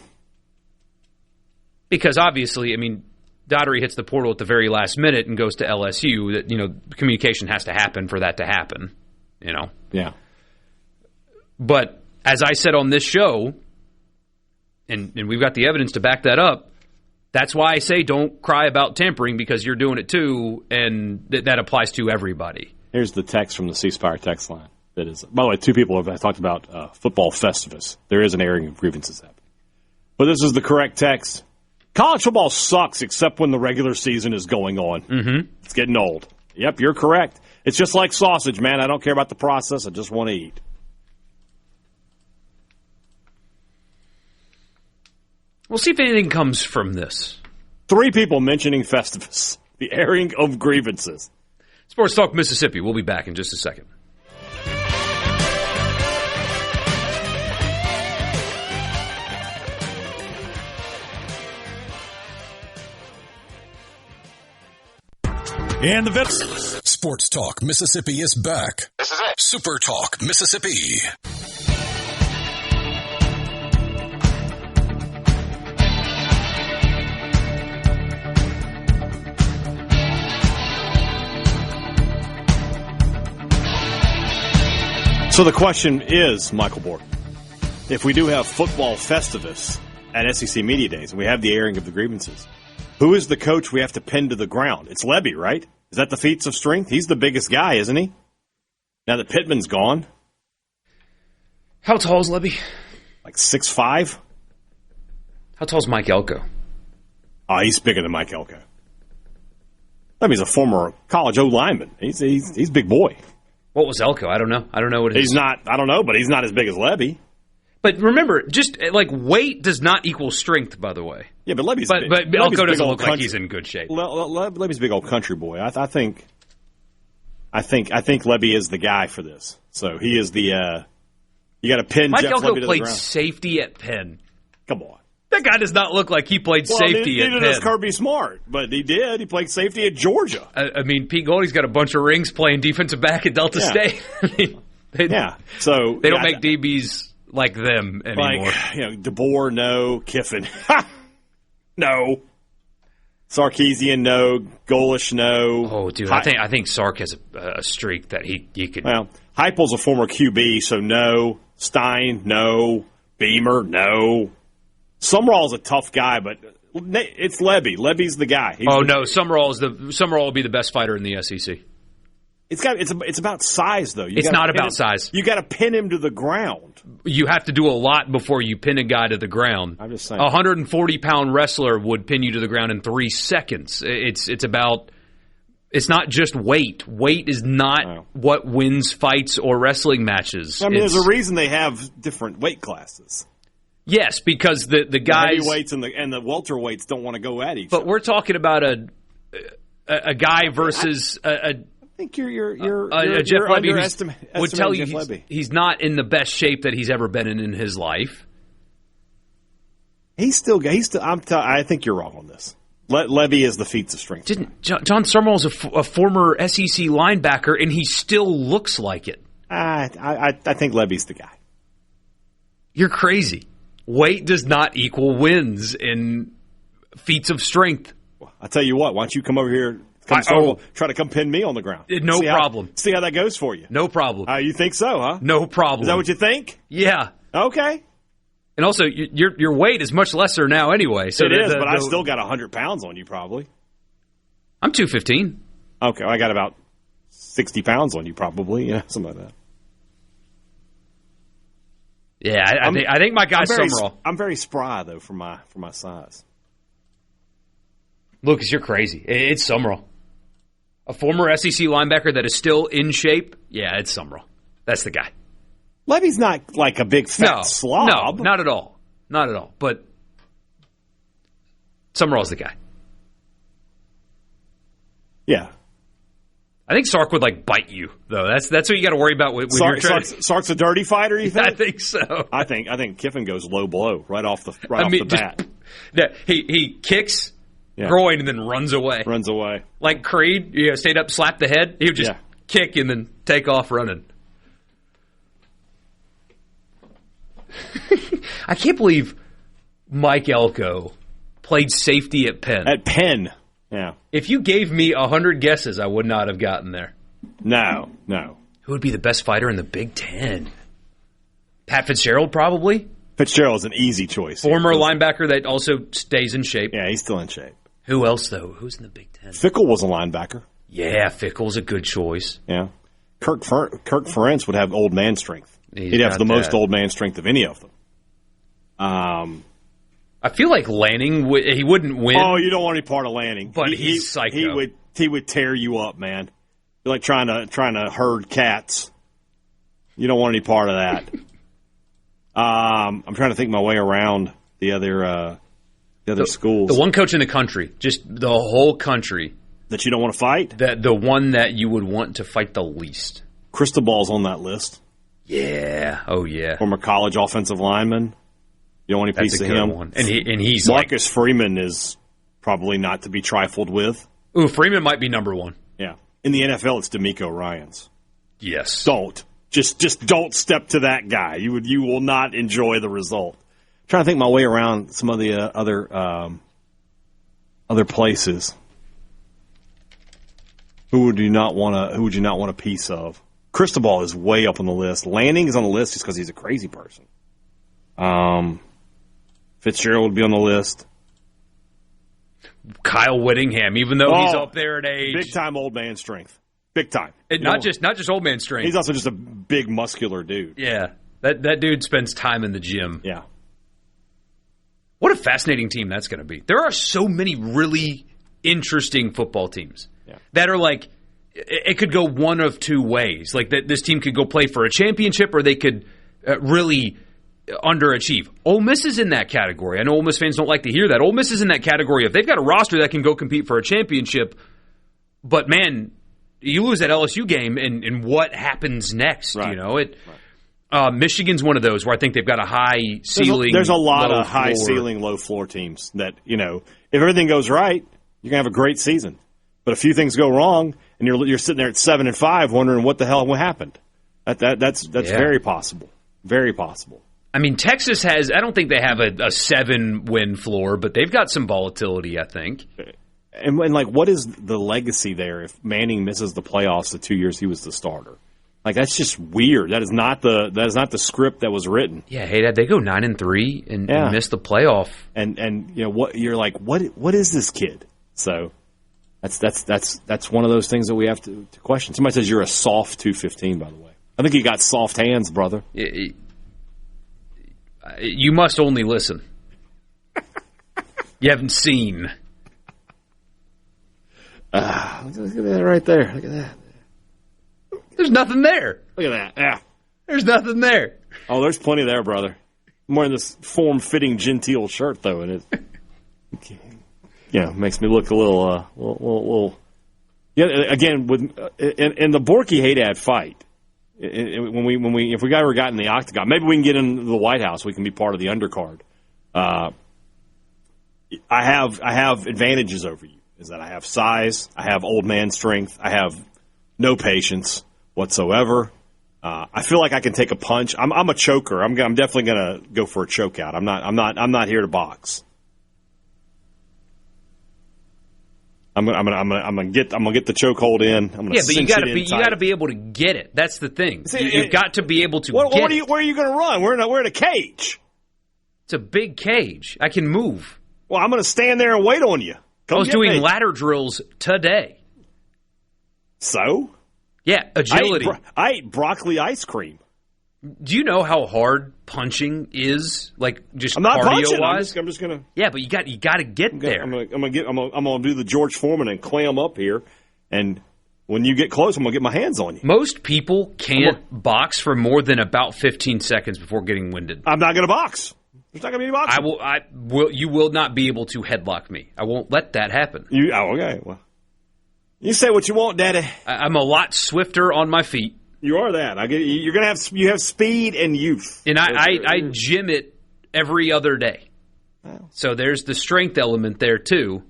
Because obviously, I mean, Daugherty hits the portal at the very last minute and goes to LSU. That communication has to happen for that to happen. Yeah. But as I said on this show, and we've got the evidence to back that up, that's why I say don't cry about tampering, because you're doing it too, and that applies to everybody. Here's the text from the C-Spire text line. That is, by the way, two people have talked about football Festivus. There is an airing of grievances happening. But this is the correct text. College football sucks except when the regular season is going on. Mm-hmm. It's getting old. Yep, you're correct. It's just like sausage, man. I don't care about the process. I just want to eat. We'll see if anything comes from this. 3 people mentioning Festivus, the airing of grievances. Sports Talk Mississippi. We'll be back in just a second. And the Sports Talk Mississippi is back. This is it. Super Talk Mississippi. So the question is, Michael Borkey, if we do have football Festivus at SEC Media Days and we have the airing of the grievances, who is the coach we have to pin to the ground? It's Lebby, right? Is that the feats of strength? He's the biggest guy, isn't he? Now that Pittman's gone. How tall is Lebby? Like 6'5". How tall is Mike Elko? Oh, he's bigger than Mike Elko. Lebby's a former college O-lineman. He's big boy. What was Elko? I don't know. I don't know what it is. I don't know, but he's not as big as Lebby. But remember, just like weight does not equal strength, by the way. Yeah, but Levy's but Elko doesn't look like he's in good shape. Levy's a big old country boy. I think Levy is the guy for this. So he is the. You got to pin Mike Jeff Elko Levy to the played ground. Safety at Penn. Come on. That guy does not look like he played safety at Penn. Neither does Kirby Smart, but he did. He played safety at Georgia. I mean, Pete Goldie's got a bunch of rings playing defensive back at Delta State. So they don't make DBs like them anymore. Like, DeBoer, no. Kiffin, no. Sarkisian, no. Golish, no. Oh, dude, I think Sark has a streak that he could. Well, Heupel's a former QB, so no. Stein, no. Beamer, no. Summerall's a tough guy, but it's Levy. Levy's the guy. Summerall will be the best fighter in the SEC. It's about size though. It's not about size. You got to pin him to the ground. You have to do a lot before you pin a guy to the ground. I'm just saying. A 140-pound wrestler would pin you to the ground in 3 seconds. It's not just weight. Weight is not what wins fights or wrestling matches. I mean, there's a reason they have different weight classes. Yes, because the guys, the heavyweights and the welterweights don't want to go at each other. But we're talking about a guy versus I think you're Jeff Levy would tell you he's not in the best shape that he's ever been in his life. I think you're wrong on this. Levy is the feats of strength. John Summerall is a former SEC linebacker, and he still looks like it. I think Levy's the guy. You're crazy. Weight does not equal wins in feats of strength. I'll tell you what. Why don't you come over here, try to come pin me on the ground? No problem. See how that goes for you. No problem. You think so, huh? No problem. Is that what you think? Yeah. Okay. And also, your weight is much lesser now anyway. So it is, but I still got 100 pounds on you probably. I'm 215. Okay, I got about 60 pounds on you probably. Yeah, something like that. Yeah, I think my guy's Summerall. I'm very spry though for my size. Lucas, you're crazy. It's Summerall. A former SEC linebacker that is still in shape. Yeah, it's Summerall. That's the guy. Levy's not like a big fat slob. No, not at all. Not at all. But Summerall's the guy. Yeah. I think Sark would bite you though. That's what you got to worry about when you're trying. Sark's a dirty fighter. You think? I think so. I think Kiffin goes low blow right off the bat. He kicks groin and then runs away. Like Creed, stayed up, slapped the head. He would just kick and then take off running. I can't believe Mike Elko played safety at Penn. At Penn. Yeah. If you gave me 100 guesses, I would not have gotten there. No. Who would be the best fighter in the Big Ten? Pat Fitzgerald, probably? Fitzgerald's an easy choice. Former linebacker that also stays in shape. Yeah, he's still in shape. Who else, though? Who's in the Big Ten? Fickle was a linebacker. Yeah, Fickle's a good choice. Yeah. Kirk Ferentz would have old man strength. He'd have the most old man strength of any of them. I feel like Lanning, he wouldn't win. Oh, you don't want any part of Lanning. But he's psycho. He would tear you up, man. You're like trying to herd cats. You don't want any part of that. I'm trying to think my way around the other schools. The one coach in the country, just the whole country. That you don't want to fight? The one that you would want to fight the least. Cristobal's on that list. Yeah. Oh, yeah. Former college offensive lineman. You don't want any piece of him. One. And he's Marcus Freeman is probably not to be trifled with. Ooh, Freeman might be number one. Yeah. In the NFL, it's DeMeco Ryans. Yes. Don't. Just don't step to that guy. You will not enjoy the result. I'm trying to think my way around some of the other places. Who would you not want a piece of? Cristobal is way up on the list. Lanning is on the list just because he's a crazy person. Fitzgerald would be on the list. Kyle Whittingham, even though he's up there in age, big time old man strength. Big time. Not just old man strength. He's also just a big muscular dude. Yeah, that dude spends time in the gym. Yeah. What a fascinating team that's going to be. There are so many really interesting football teams that are like, it could go one of two ways. Like this team could go play for a championship, or they could really underachieve. Ole Miss is in that category. I know Ole Miss fans don't like to hear that. Ole Miss is in that category of they've got a roster that can go compete for a championship, but man, you lose that LSU game, and what happens next? Right. You know, Michigan's one of those where I think they've got a high ceiling. There's a lot of high floor. ceiling, low floor teams that, if everything goes right, you're gonna have a great season. But a few things go wrong, and you're sitting there at 7-5, wondering what the hell happened. That's very possible. Very possible. I mean, Texas has. I don't think they have a 7-win floor, but they've got some volatility, I think. And what is the legacy there if Manning misses the playoffs the 2 years he was the starter? That's just weird. That is not the script that was written. Yeah, Hadad, they go 9-3 and miss the playoff. And what you're like? What is this kid? So. That's one of those things that we have to question. Somebody says you're a soft 215, by the way. I think you got soft hands, brother. You must only listen. You haven't seen. Look at that right there. Look at that. There's nothing there. Look at that. Yeah. There's nothing there. Oh, there's plenty there, brother. I'm wearing this form-fitting genteel shirt, though, and it makes me look a little. Yeah, again, in the Borkey Hadad fight, if we ever got in the octagon, maybe we can get into the White House. We can be part of the undercard. I have advantages over you. Is that I have size, I have old man strength, I have no patience whatsoever. I feel like I can take a punch. I'm a choker. I'm definitely going to go for a choke out. I'm not here to box. I'm gonna get the chokehold in. I'm gonna but you gotta be able to get it. That's the thing. You've got to be able to get it. Where are you going to run? We're in a cage. It's a big cage. I can move. Well, I'm going to stand there and wait on you. I was doing ladder drills today. So? Yeah, agility. I ate broccoli ice cream. Do you know how hard punching is? Just I'm not cardio punching. wise. I'm just gonna. Yeah, but you got to get there. I'm gonna do the George Foreman and clam up here, and when you get close, I'm gonna get my hands on you. Most people can't box for more than about 15 seconds before getting winded. I'm not gonna box. There's not gonna be any boxing. You will not be able to headlock me. I won't let that happen. Okay. Well, you say what you want, Daddy. I'm a lot swifter on my feet. You are that. I get. You're gonna have. You have speed and youth. And I gym it every other day. Wow. So there's the strength element there too.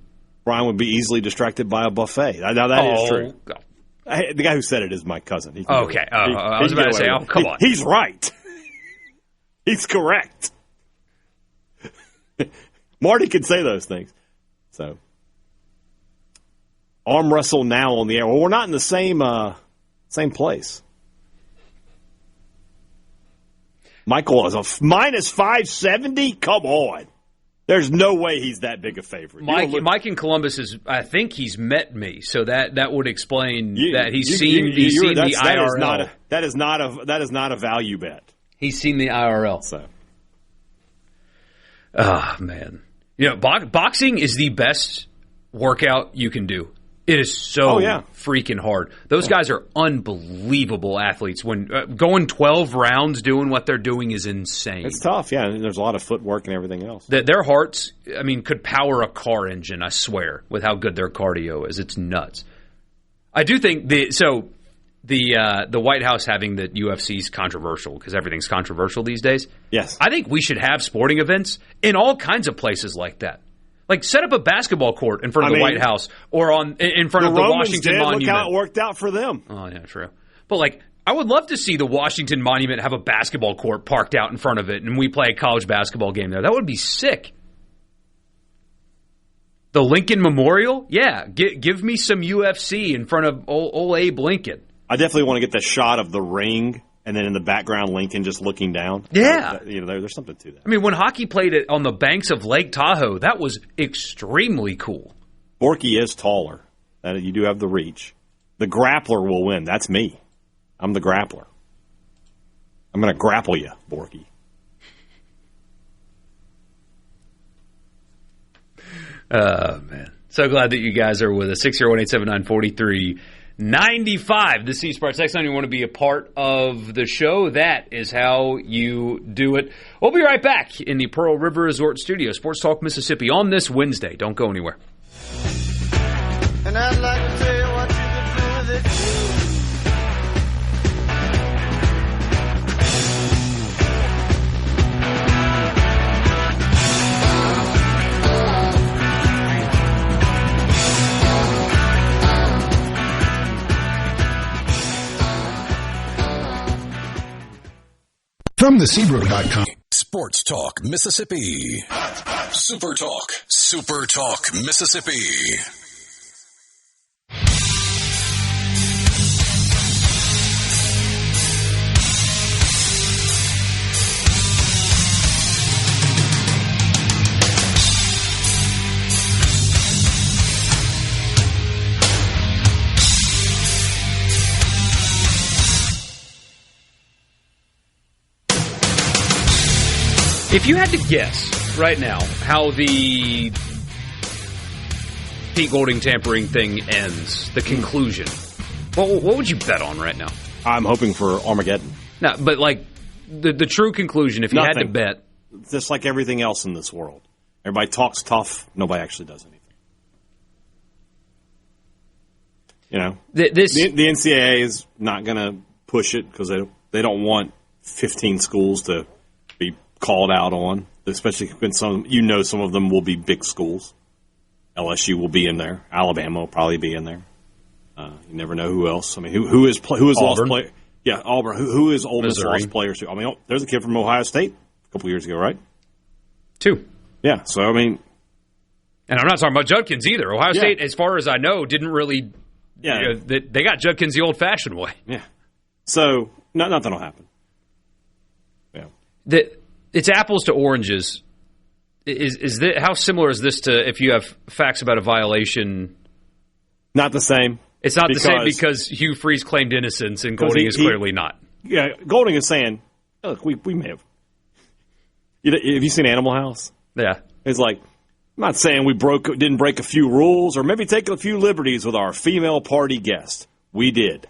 Brian would be easily distracted by a buffet. Now that is true. The guy who said it is my cousin. Okay. I was about to say, come on. He's right. He's correct. Marty could say those things. So arm wrestle now on the air. Well, we're not in the same place. Michael is a minus 570? Come on. There's no way he's that big a favorite. Mike in Columbus I think he's met me, so that would explain that he's seen the IRL. That is not a value bet. He's seen the IRL. So. Oh, man. Boxing is the best workout you can do. It is so freaking hard. Those guys are unbelievable athletes. When going 12 rounds doing what they're doing is insane. It's tough, yeah. And there's a lot of footwork and everything else. Their hearts, could power a car engine, I swear, with how good their cardio is. It's nuts. I do think the White House having the UFC's controversial because everything's controversial these days. Yes. I think we should have sporting events in all kinds of places like that. Set up a basketball court in front of the White House or in front of the Washington Monument. Look how it worked out for them. Oh, yeah, true. But, I would love to see the Washington Monument have a basketball court parked out in front of it and we play a college basketball game there. That would be sick. The Lincoln Memorial? Yeah, give me some UFC in front of old Abe Lincoln. I definitely want to get the shot of the ring. And then in the background, Lincoln just looking down. Yeah. There's something to that. When hockey played it on the banks of Lake Tahoe, that was extremely cool. Borkey is taller. You do have the reach. The grappler will win. That's me. I'm the grappler. I'm going to grapple you, Borkey. Man. So glad that you guys are with us. 601-879-4390. 95. The C Sparks. Next time you want to be a part of the show, that is how you do it. We'll be right back in the Pearl River Resort Studio, Sports Talk Mississippi, on this Wednesday. Don't go anywhere. And I'd like to tell you what you could do with it too. From theSeabrook.com. Sports Talk Mississippi. Super Talk. Super Talk Mississippi. If you had to guess right now how the Pete Golding tampering thing ends, the conclusion, what would you bet on right now? I'm hoping for Armageddon. No, but like the true conclusion, if you had to bet. Just like everything else in this world. Everybody talks tough. Nobody actually does anything. You know, the NCAA is not going to push it because they don't want 15 schools to be called out on, especially when some of them will be big schools. LSU will be in there. Alabama will probably be in there. You never know who else. I mean, who is lost player? Yeah, Auburn. Who is Ole Miss lost players to? I mean, there's a kid from Ohio State a couple years ago, right? 2. Yeah. So I mean, and I'm not talking about Judkins either. Ohio State, as far as I know, didn't really. Yeah, they got Judkins the old-fashioned way. Yeah. So nothing will happen. Yeah. It's apples to oranges. Is this, how similar is this to if you have facts about a violation? Not the same. It's not the same because Hugh Freeze claimed innocence and Golding is clearly not. Yeah, Golding is saying, look, we may have. Have you seen Animal House? Yeah. It's like, I'm not saying we didn't break a few rules or maybe take a few liberties with our female party guest. We did.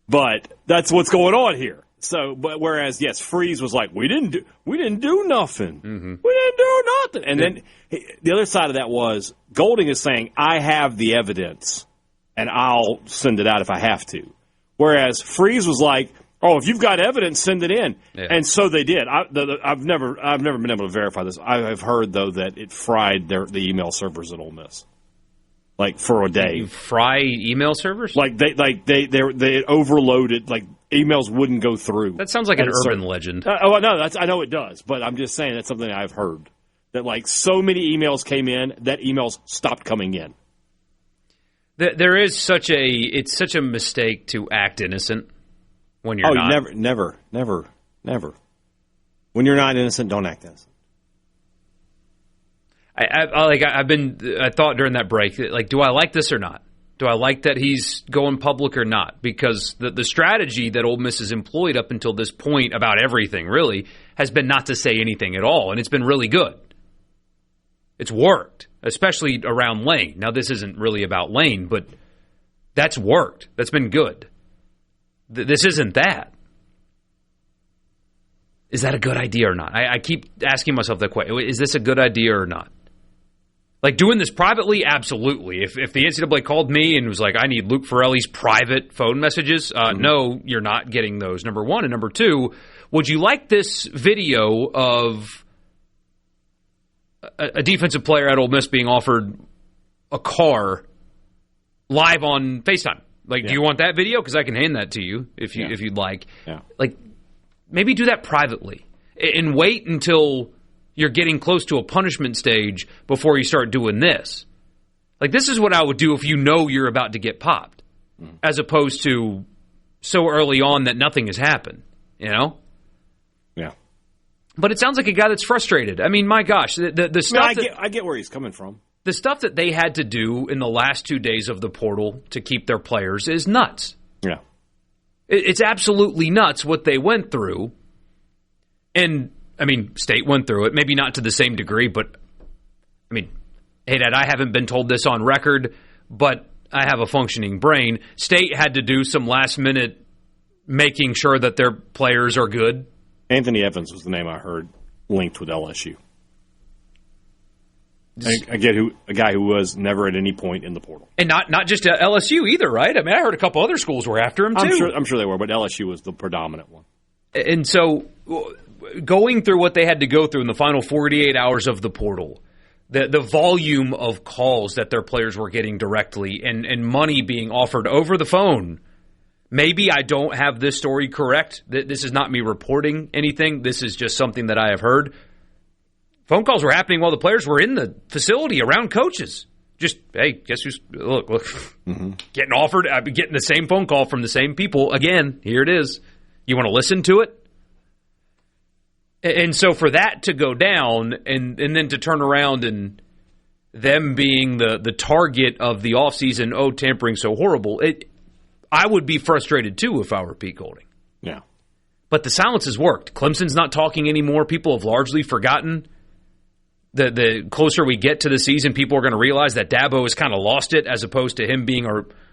But that's what's going on here. So, but whereas, yes, Freeze was like, we didn't do nothing. Mm-hmm. We didn't do nothing. And then the other side of that was Golding is saying, I have the evidence and I'll send it out if I have to. Whereas Freeze was like, oh, if you've got evidence, send it in. Yeah. And so they did. I've never been able to verify this. I've heard though that it fried the email servers at Ole Miss. Like for a day. You fry email servers? Like they overloaded, like emails wouldn't go through. That sounds like an urban legend. No, I know it does, but I'm just saying that's something I've heard. That like so many emails came in that emails stopped coming in. There is such a mistake to act innocent when you're not. Oh, never. When you're not innocent, don't act innocent. I thought during that break, like, do I like this or not? Do I like that he's going public or not? Because the strategy that Ole Miss has employed up until this point about everything, really, has been not to say anything at all, and it's been really good. It's worked, especially around Lane. Now, this isn't really about Lane, but that's worked. That's been good. This isn't that. Is that a good idea or not? I keep asking myself that question. Is this a good idea or not? Like, doing this privately, absolutely. If the NCAA called me and was like, I need Luke Ferrelli's private phone messages, no, you're not getting those, number one. And number two, would you like this video of a defensive player at Ole Miss being offered a car live on FaceTime? Like, do you want that video? Because I can hand that to you if you'd like. Yeah. Like, maybe do that privately and wait until you're getting close to a punishment stage before you start doing this. Like, this is what I would do if you know you're about to get popped, as opposed to so early on that nothing has happened, you know? Yeah. But it sounds like a guy that's frustrated. I mean, my gosh, the stuff I get where he's coming from. The stuff that they had to do in the last 2 days of the portal to keep their players is nuts. Yeah. It's absolutely nuts what they went through. And, I mean, State went through it. Maybe not to the same degree, but, I mean, Hadad, I haven't been told this on record, but I have a functioning brain. State had to do some last-minute making sure that their players are good. Anthony Evans was the name I heard linked with LSU. I get a guy who was never at any point in the portal. And not just LSU either, right? I mean, I heard a couple other schools were after him, too. I'm sure they were, but LSU was the predominant one. And so going through what they had to go through in the final 48 hours of the portal, the volume of calls that their players were getting directly and money being offered over the phone. Maybe I don't have this story correct. This is not me reporting anything. This is just something that I have heard. Phone calls were happening while the players were in the facility around coaches. Just, hey, guess who's look getting offered, getting the same phone call from the same people. Again, here it is. You want to listen to it? And so for that to go down and then to turn around and them being the target of the offseason, tampering so horrible, I would be frustrated too if I were Pete Golding. Yeah. But the silence has worked. Clemson's not talking anymore. People have largely forgotten. The closer we get to the season, people are going to realize that Dabo has kind of lost it as opposed to him being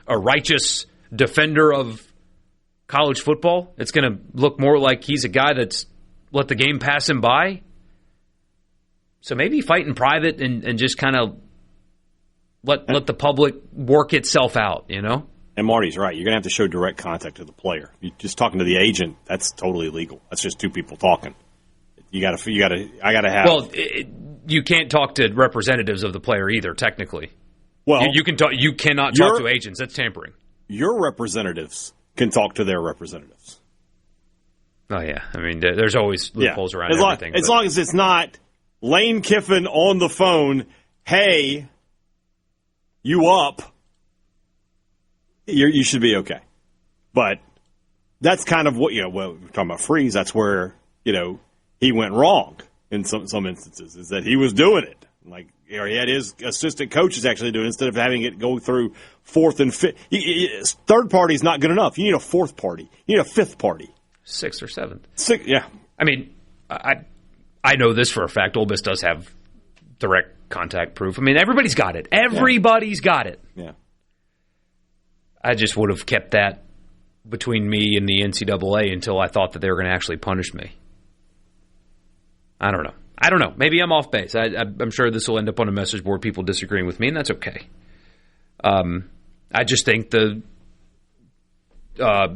a righteous defender of college football. It's going to look more like he's a guy that's let the game pass him by. So maybe fight in private and just kind of let the public work itself out, you know? And Marty's right. You're going to have to show direct contact to the player. You're just talking to the agent, that's totally illegal. That's just two people talking. I got to have. Well, you can't talk to representatives of the player either, technically. Well, you can talk. You cannot talk to agents. That's tampering. Your representatives can talk to their representatives. Oh yeah, I mean, there's always loopholes around everything. As long as it's not Lane Kiffin on the phone. Hey, you up? You should be okay. But that's kind of what we're talking about. Freeze. That's where he went wrong in some instances, is that he was doing it. Like, he had his assistant coaches actually doing it instead of having it go through fourth and fifth. Third party is not good enough. You need a fourth party. You need a fifth party. Sixth or seventh. Yeah. I mean, I know this for a fact. Ole Miss does have direct contact proof. I mean, everybody's got it. Everybody's got it. Yeah. I just would have kept that between me and the NCAA until I thought that they were going to actually punish me. I don't know. Maybe I'm off base. I'm sure this will end up on a message board, people disagreeing with me, and that's okay. I just think the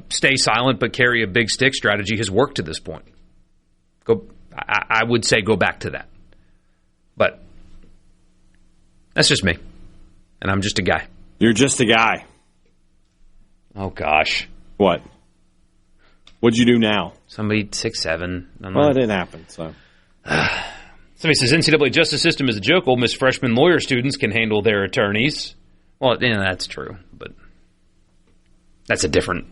stay silent but carry a big stick strategy has worked to this point. I would say go back to that. But that's just me. And I'm just a guy. You're just a guy. Oh, gosh. What? What'd you do now? Somebody 6'7". Well, it didn't happen, so. Somebody says NCAA justice system is a joke. Ole Miss freshman lawyer students can handle their attorneys. Well, that's true, but that's a different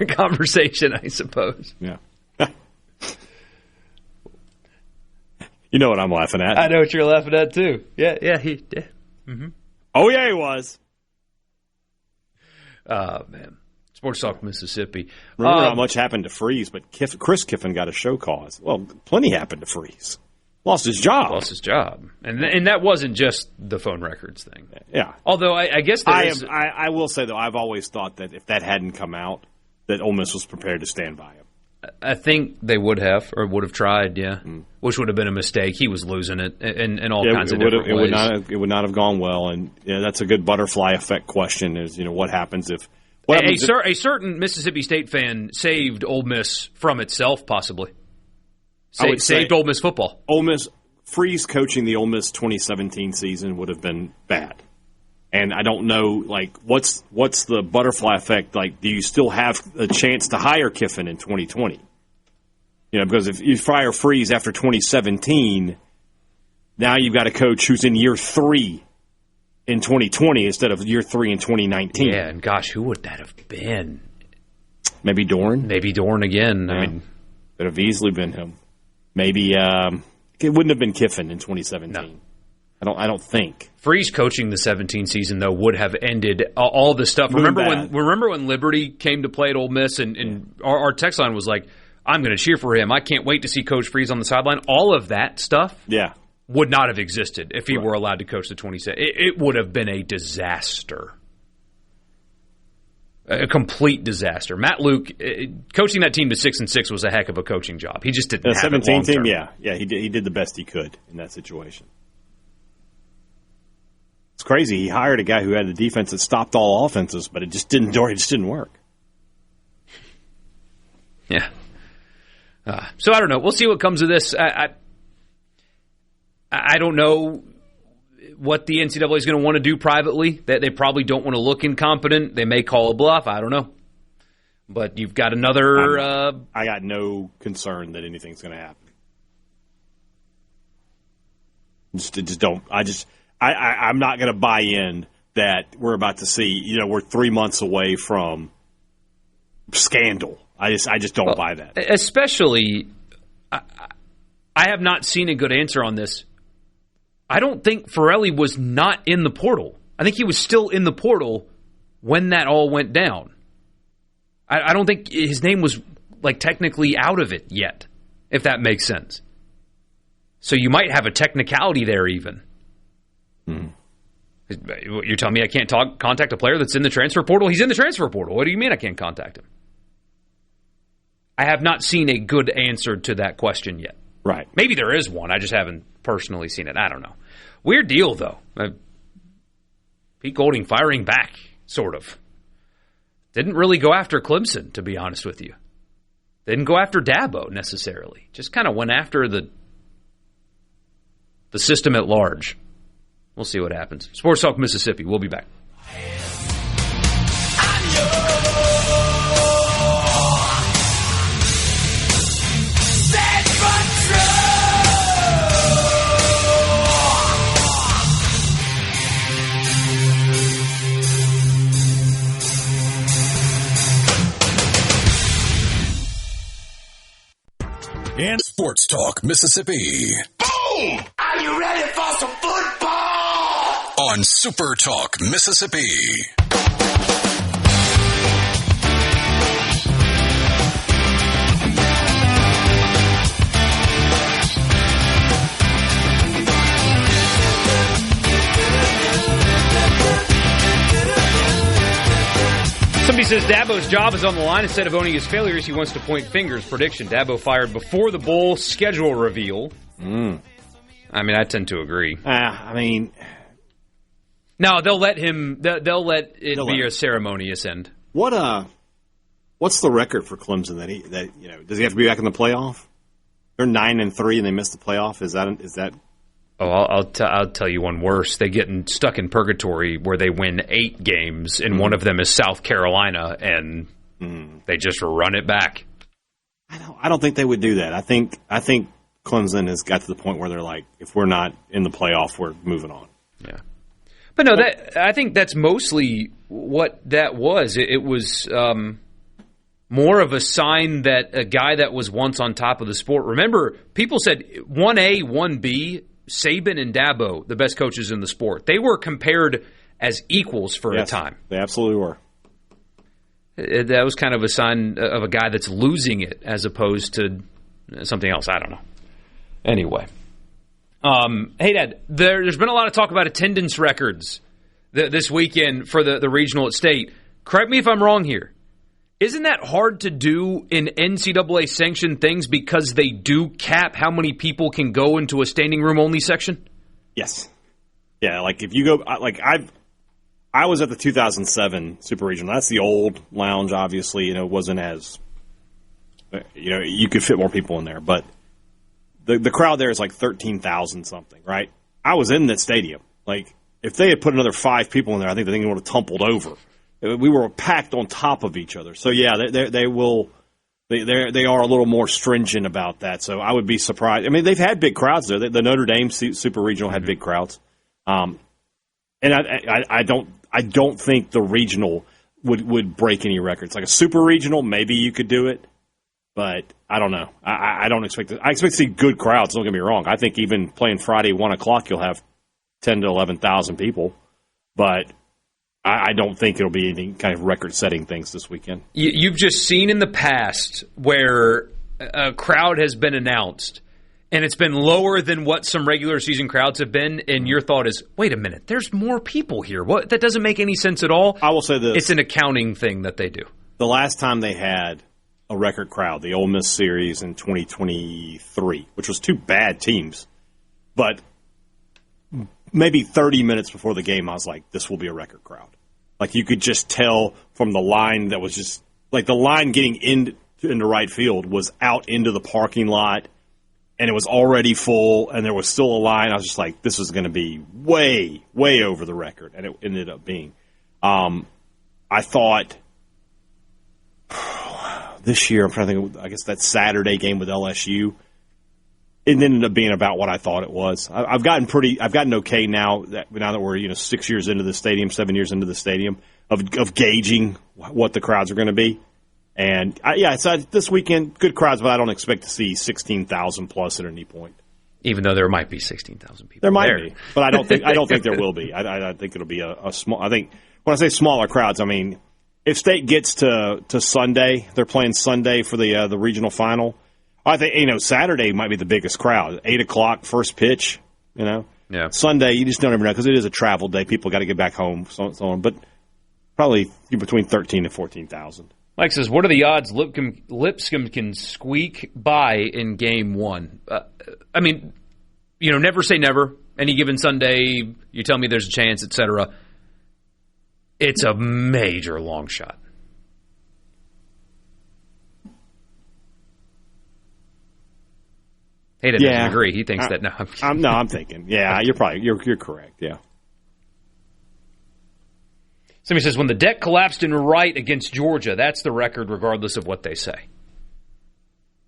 conversation, I suppose. Yeah. You know what I'm laughing at. I know what you're laughing at, too. Yeah. Mm-hmm. Oh, yeah, he was. Oh, man. Sports Talk Mississippi. Remember not much happened to Freeze, but Chris Kiffin got a show cause. Well, plenty happened to Freeze. Lost his job. And that wasn't just the phone records thing. Yeah. Although I guess I will say, though, I've always thought that if that hadn't come out, that Ole Miss was prepared to stand by him. I think they would have tried, yeah. Which would have been a mistake. He was losing it in all kinds of different ways. It would not have gone well, and that's a good butterfly effect question is, what happens if... A certain Mississippi State fan saved Ole Miss from itself, possibly. Saved Ole Miss football. Ole Miss, Freeze coaching the Ole Miss 2017 season would have been bad. And I don't know, what's the butterfly effect? Do you still have a chance to hire Kiffin in 2020? Because if you fire Freeze after 2017, now you've got a coach who's in year 3 in 2020 instead of year 3 in 2019. Yeah, and gosh, who would that have been? Maybe Dorn? Maybe Dorn again. Yeah. I mean, it would have easily been him. Maybe it wouldn't have been Kiffin in 2017. No. I don't think. Freeze coaching the 17 season, though, would have ended all the stuff. Remember when Liberty came to play at Ole Miss and our text line was like, I'm going to cheer for him. I can't wait to see Coach Freeze on the sideline. All of that stuff would not have existed if he were allowed to coach the 27. It would have been a disaster. A complete disaster. Matt Luke, coaching that team to 6-6 was a heck of a coaching job. He just didn't have 17 team, yeah, he did the best he could in that situation. It's crazy. He hired a guy who had a defense that stopped all offenses, but it just didn't work. Yeah. So I don't know. We'll see what comes of this. I don't know what the NCAA is going to want to do privately. They probably don't want to look incompetent. They may call a bluff. I don't know. But you've got another... I got no concern that anything's going to happen. I'm not going to buy in that we're about to see, we're 3 months away from scandal. I just don't buy that. Especially, I have not seen a good answer on this. I don't think Ferrelli was not in the portal. I think he was still in the portal when that all went down. I don't think his name was technically out of it yet, if that makes sense. So you might have a technicality there even. You're telling me I can't contact a player that's in the transfer portal? He's in the transfer portal. What do you mean I can't contact him? I have not seen a good answer to that question yet. Right. Maybe there is one. I just haven't personally seen it. I don't know. Weird deal, though. Pete Golding firing back, sort of. Didn't really go after Clemson, to be honest with you. Didn't go after Dabo, necessarily. Just kind of went after the system at large. We'll see what happens. Sports Talk Mississippi. We'll be back. And Sports Talk Mississippi. Boom! Are you ready for some football? On Super Talk Mississippi. Somebody says Dabo's job is on the line. Instead of owning his failures, he wants to point fingers. Prediction, Dabo fired before the bowl schedule reveal. I mean, I tend to agree. No, they'll let it be a ceremonious end. What's the record for Clemson does he have to be back in the playoff? They're 9-3 and they missed the playoff. Is that? Oh, I'll tell you one worse. They get stuck in purgatory where they win 8 games, and one of them is South Carolina, and they just run it back. I don't think they would do that. I think Clemson has got to the point where they're like, if we're not in the playoff, we're moving on. Yeah, but no, I think that's mostly what that was. It was more of a sign that a guy that was once on top of the sport. Remember, people said 1A, 1B. Saban and Dabo, the best coaches in the sport. They were compared as equals for a time. They absolutely were. That was kind of a sign of a guy that's losing it as opposed to something else. I don't know. Anyway. Hey, Dad, there's been a lot of talk about attendance records this weekend for the regional at State. Correct me if I'm wrong here. Isn't that hard to do in NCAA-sanctioned things because they do cap how many people can go into a standing room only section? Yes. Yeah, if you go, I was at the 2007 Super Regional. That's the old lounge, obviously. It wasn't as, you could fit more people in there. But the crowd there is 13,000 something, right? I was in that stadium. If they had put another 5 people in there, I think the thing would have tumbled over. We were packed on top of each other. So, yeah, they are a little more stringent about that. So I would be surprised. I mean, they've had big crowds there. The Notre Dame Super Regional had big crowds. And I don't think the regional would break any records. Like a Super Regional, maybe you could do it. But I don't know. I don't expect it. I expect to see good crowds. Don't get me wrong. I think even playing Friday 1 o'clock, you'll have 10 to 11,000 people. But I don't think it'll be any kind of record-setting things this weekend. You've just seen in the past where a crowd has been announced, and it's been lower than what some regular season crowds have been, and your thought is, wait a minute, there's more people here. What? That doesn't make any sense at all. I will say this. It's an accounting thing that they do. The last time they had a record crowd, the Ole Miss series in 2023, which was two bad teams, but maybe 30 minutes before the game, I was like, this will be a record crowd. Like, you could just tell from the line that was just, like, the line getting into right field was out into the parking lot, and it was already full, and there was still a line. I was just like, this is going to be way, way over the record, and it ended up being. I thought this year, I'm trying to think, I guess that Saturday game with LSU, it ended up being about what I thought it was. I've gotten okay now that we're 6 years into the stadium, 7 years into the stadium, of gauging what the crowds are going to be. And this weekend, good crowds, but I don't expect to see 16,000 plus at any point. Even though there might be 16,000 people. There might be, but I don't think there will be. I think it'll be a small. I think when I say smaller crowds, I mean if State gets to Sunday, they're playing Sunday for the regional final. I think Saturday might be the biggest crowd. 8:00 first pitch. Yeah. Sunday, you just don't ever know because it is a travel day. People got to get back home, so on. But probably between 13,000 and 14,000. Mike says, what are the odds Lipscomb can squeak by in game one? I mean, never say never. Any given Sunday, you tell me there's a chance, etc. It's a major long shot. Hadad doesn't agree. He thinks that. No, I'm thinking. Yeah, you're correct. Yeah. Somebody says, when the deck collapsed in right against Georgia, that's the record regardless of what they say.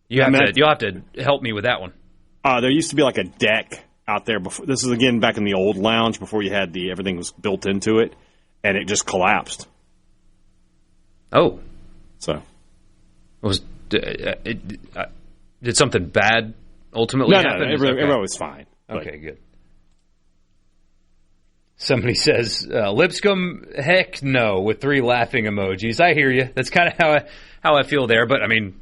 You'll have to help me with that one. There used to be like a deck out there before. This is, again, back in the old lounge before you had everything was built into it, and it just collapsed. Oh. So. Did something bad ultimately happen? No, everyone was fine. Okay, good. Somebody says, Lipscomb, heck no, with 3 laughing emojis. I hear you. That's kind of how I feel there. But, I mean,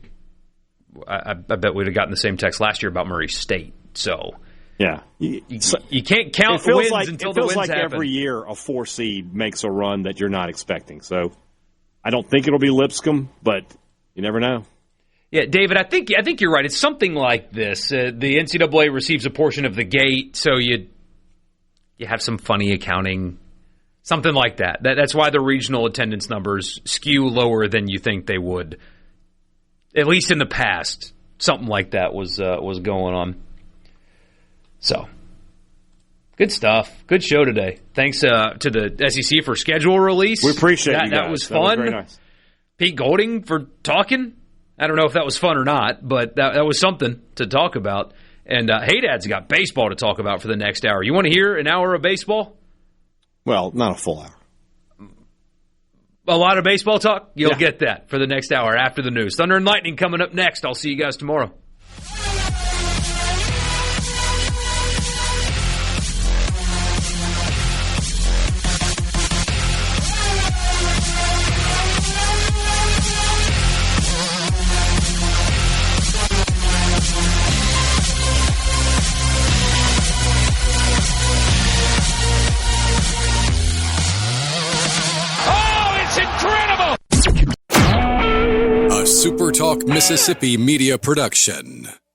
I bet we'd have gotten the same text last year about Murray State. So, yeah. You can't count wins until the wins happen. It feels like every year a 4 seed makes a run that you're not expecting. So, I don't think it'll be Lipscomb, but you never know. Yeah, David, I think you're right. It's something like this. The NCAA receives a portion of the gate, so you have some funny accounting, something like that. That's why the regional attendance numbers skew lower than you think they would. At least in the past, something like that was going on. So, good stuff. Good show today. Thanks to the SEC for schedule release. We appreciate that. That was fun. That was very nice. Pete Golding for talking. I don't know if that was fun or not, but that was something to talk about. And Hadad's got baseball to talk about for the next hour. You want to hear an hour of baseball? Well, not a full hour. A lot of baseball talk? You'll get that for the next hour after the news. Thunder and Lightning coming up next. I'll see you guys tomorrow. SuperTalk Mississippi Media Production.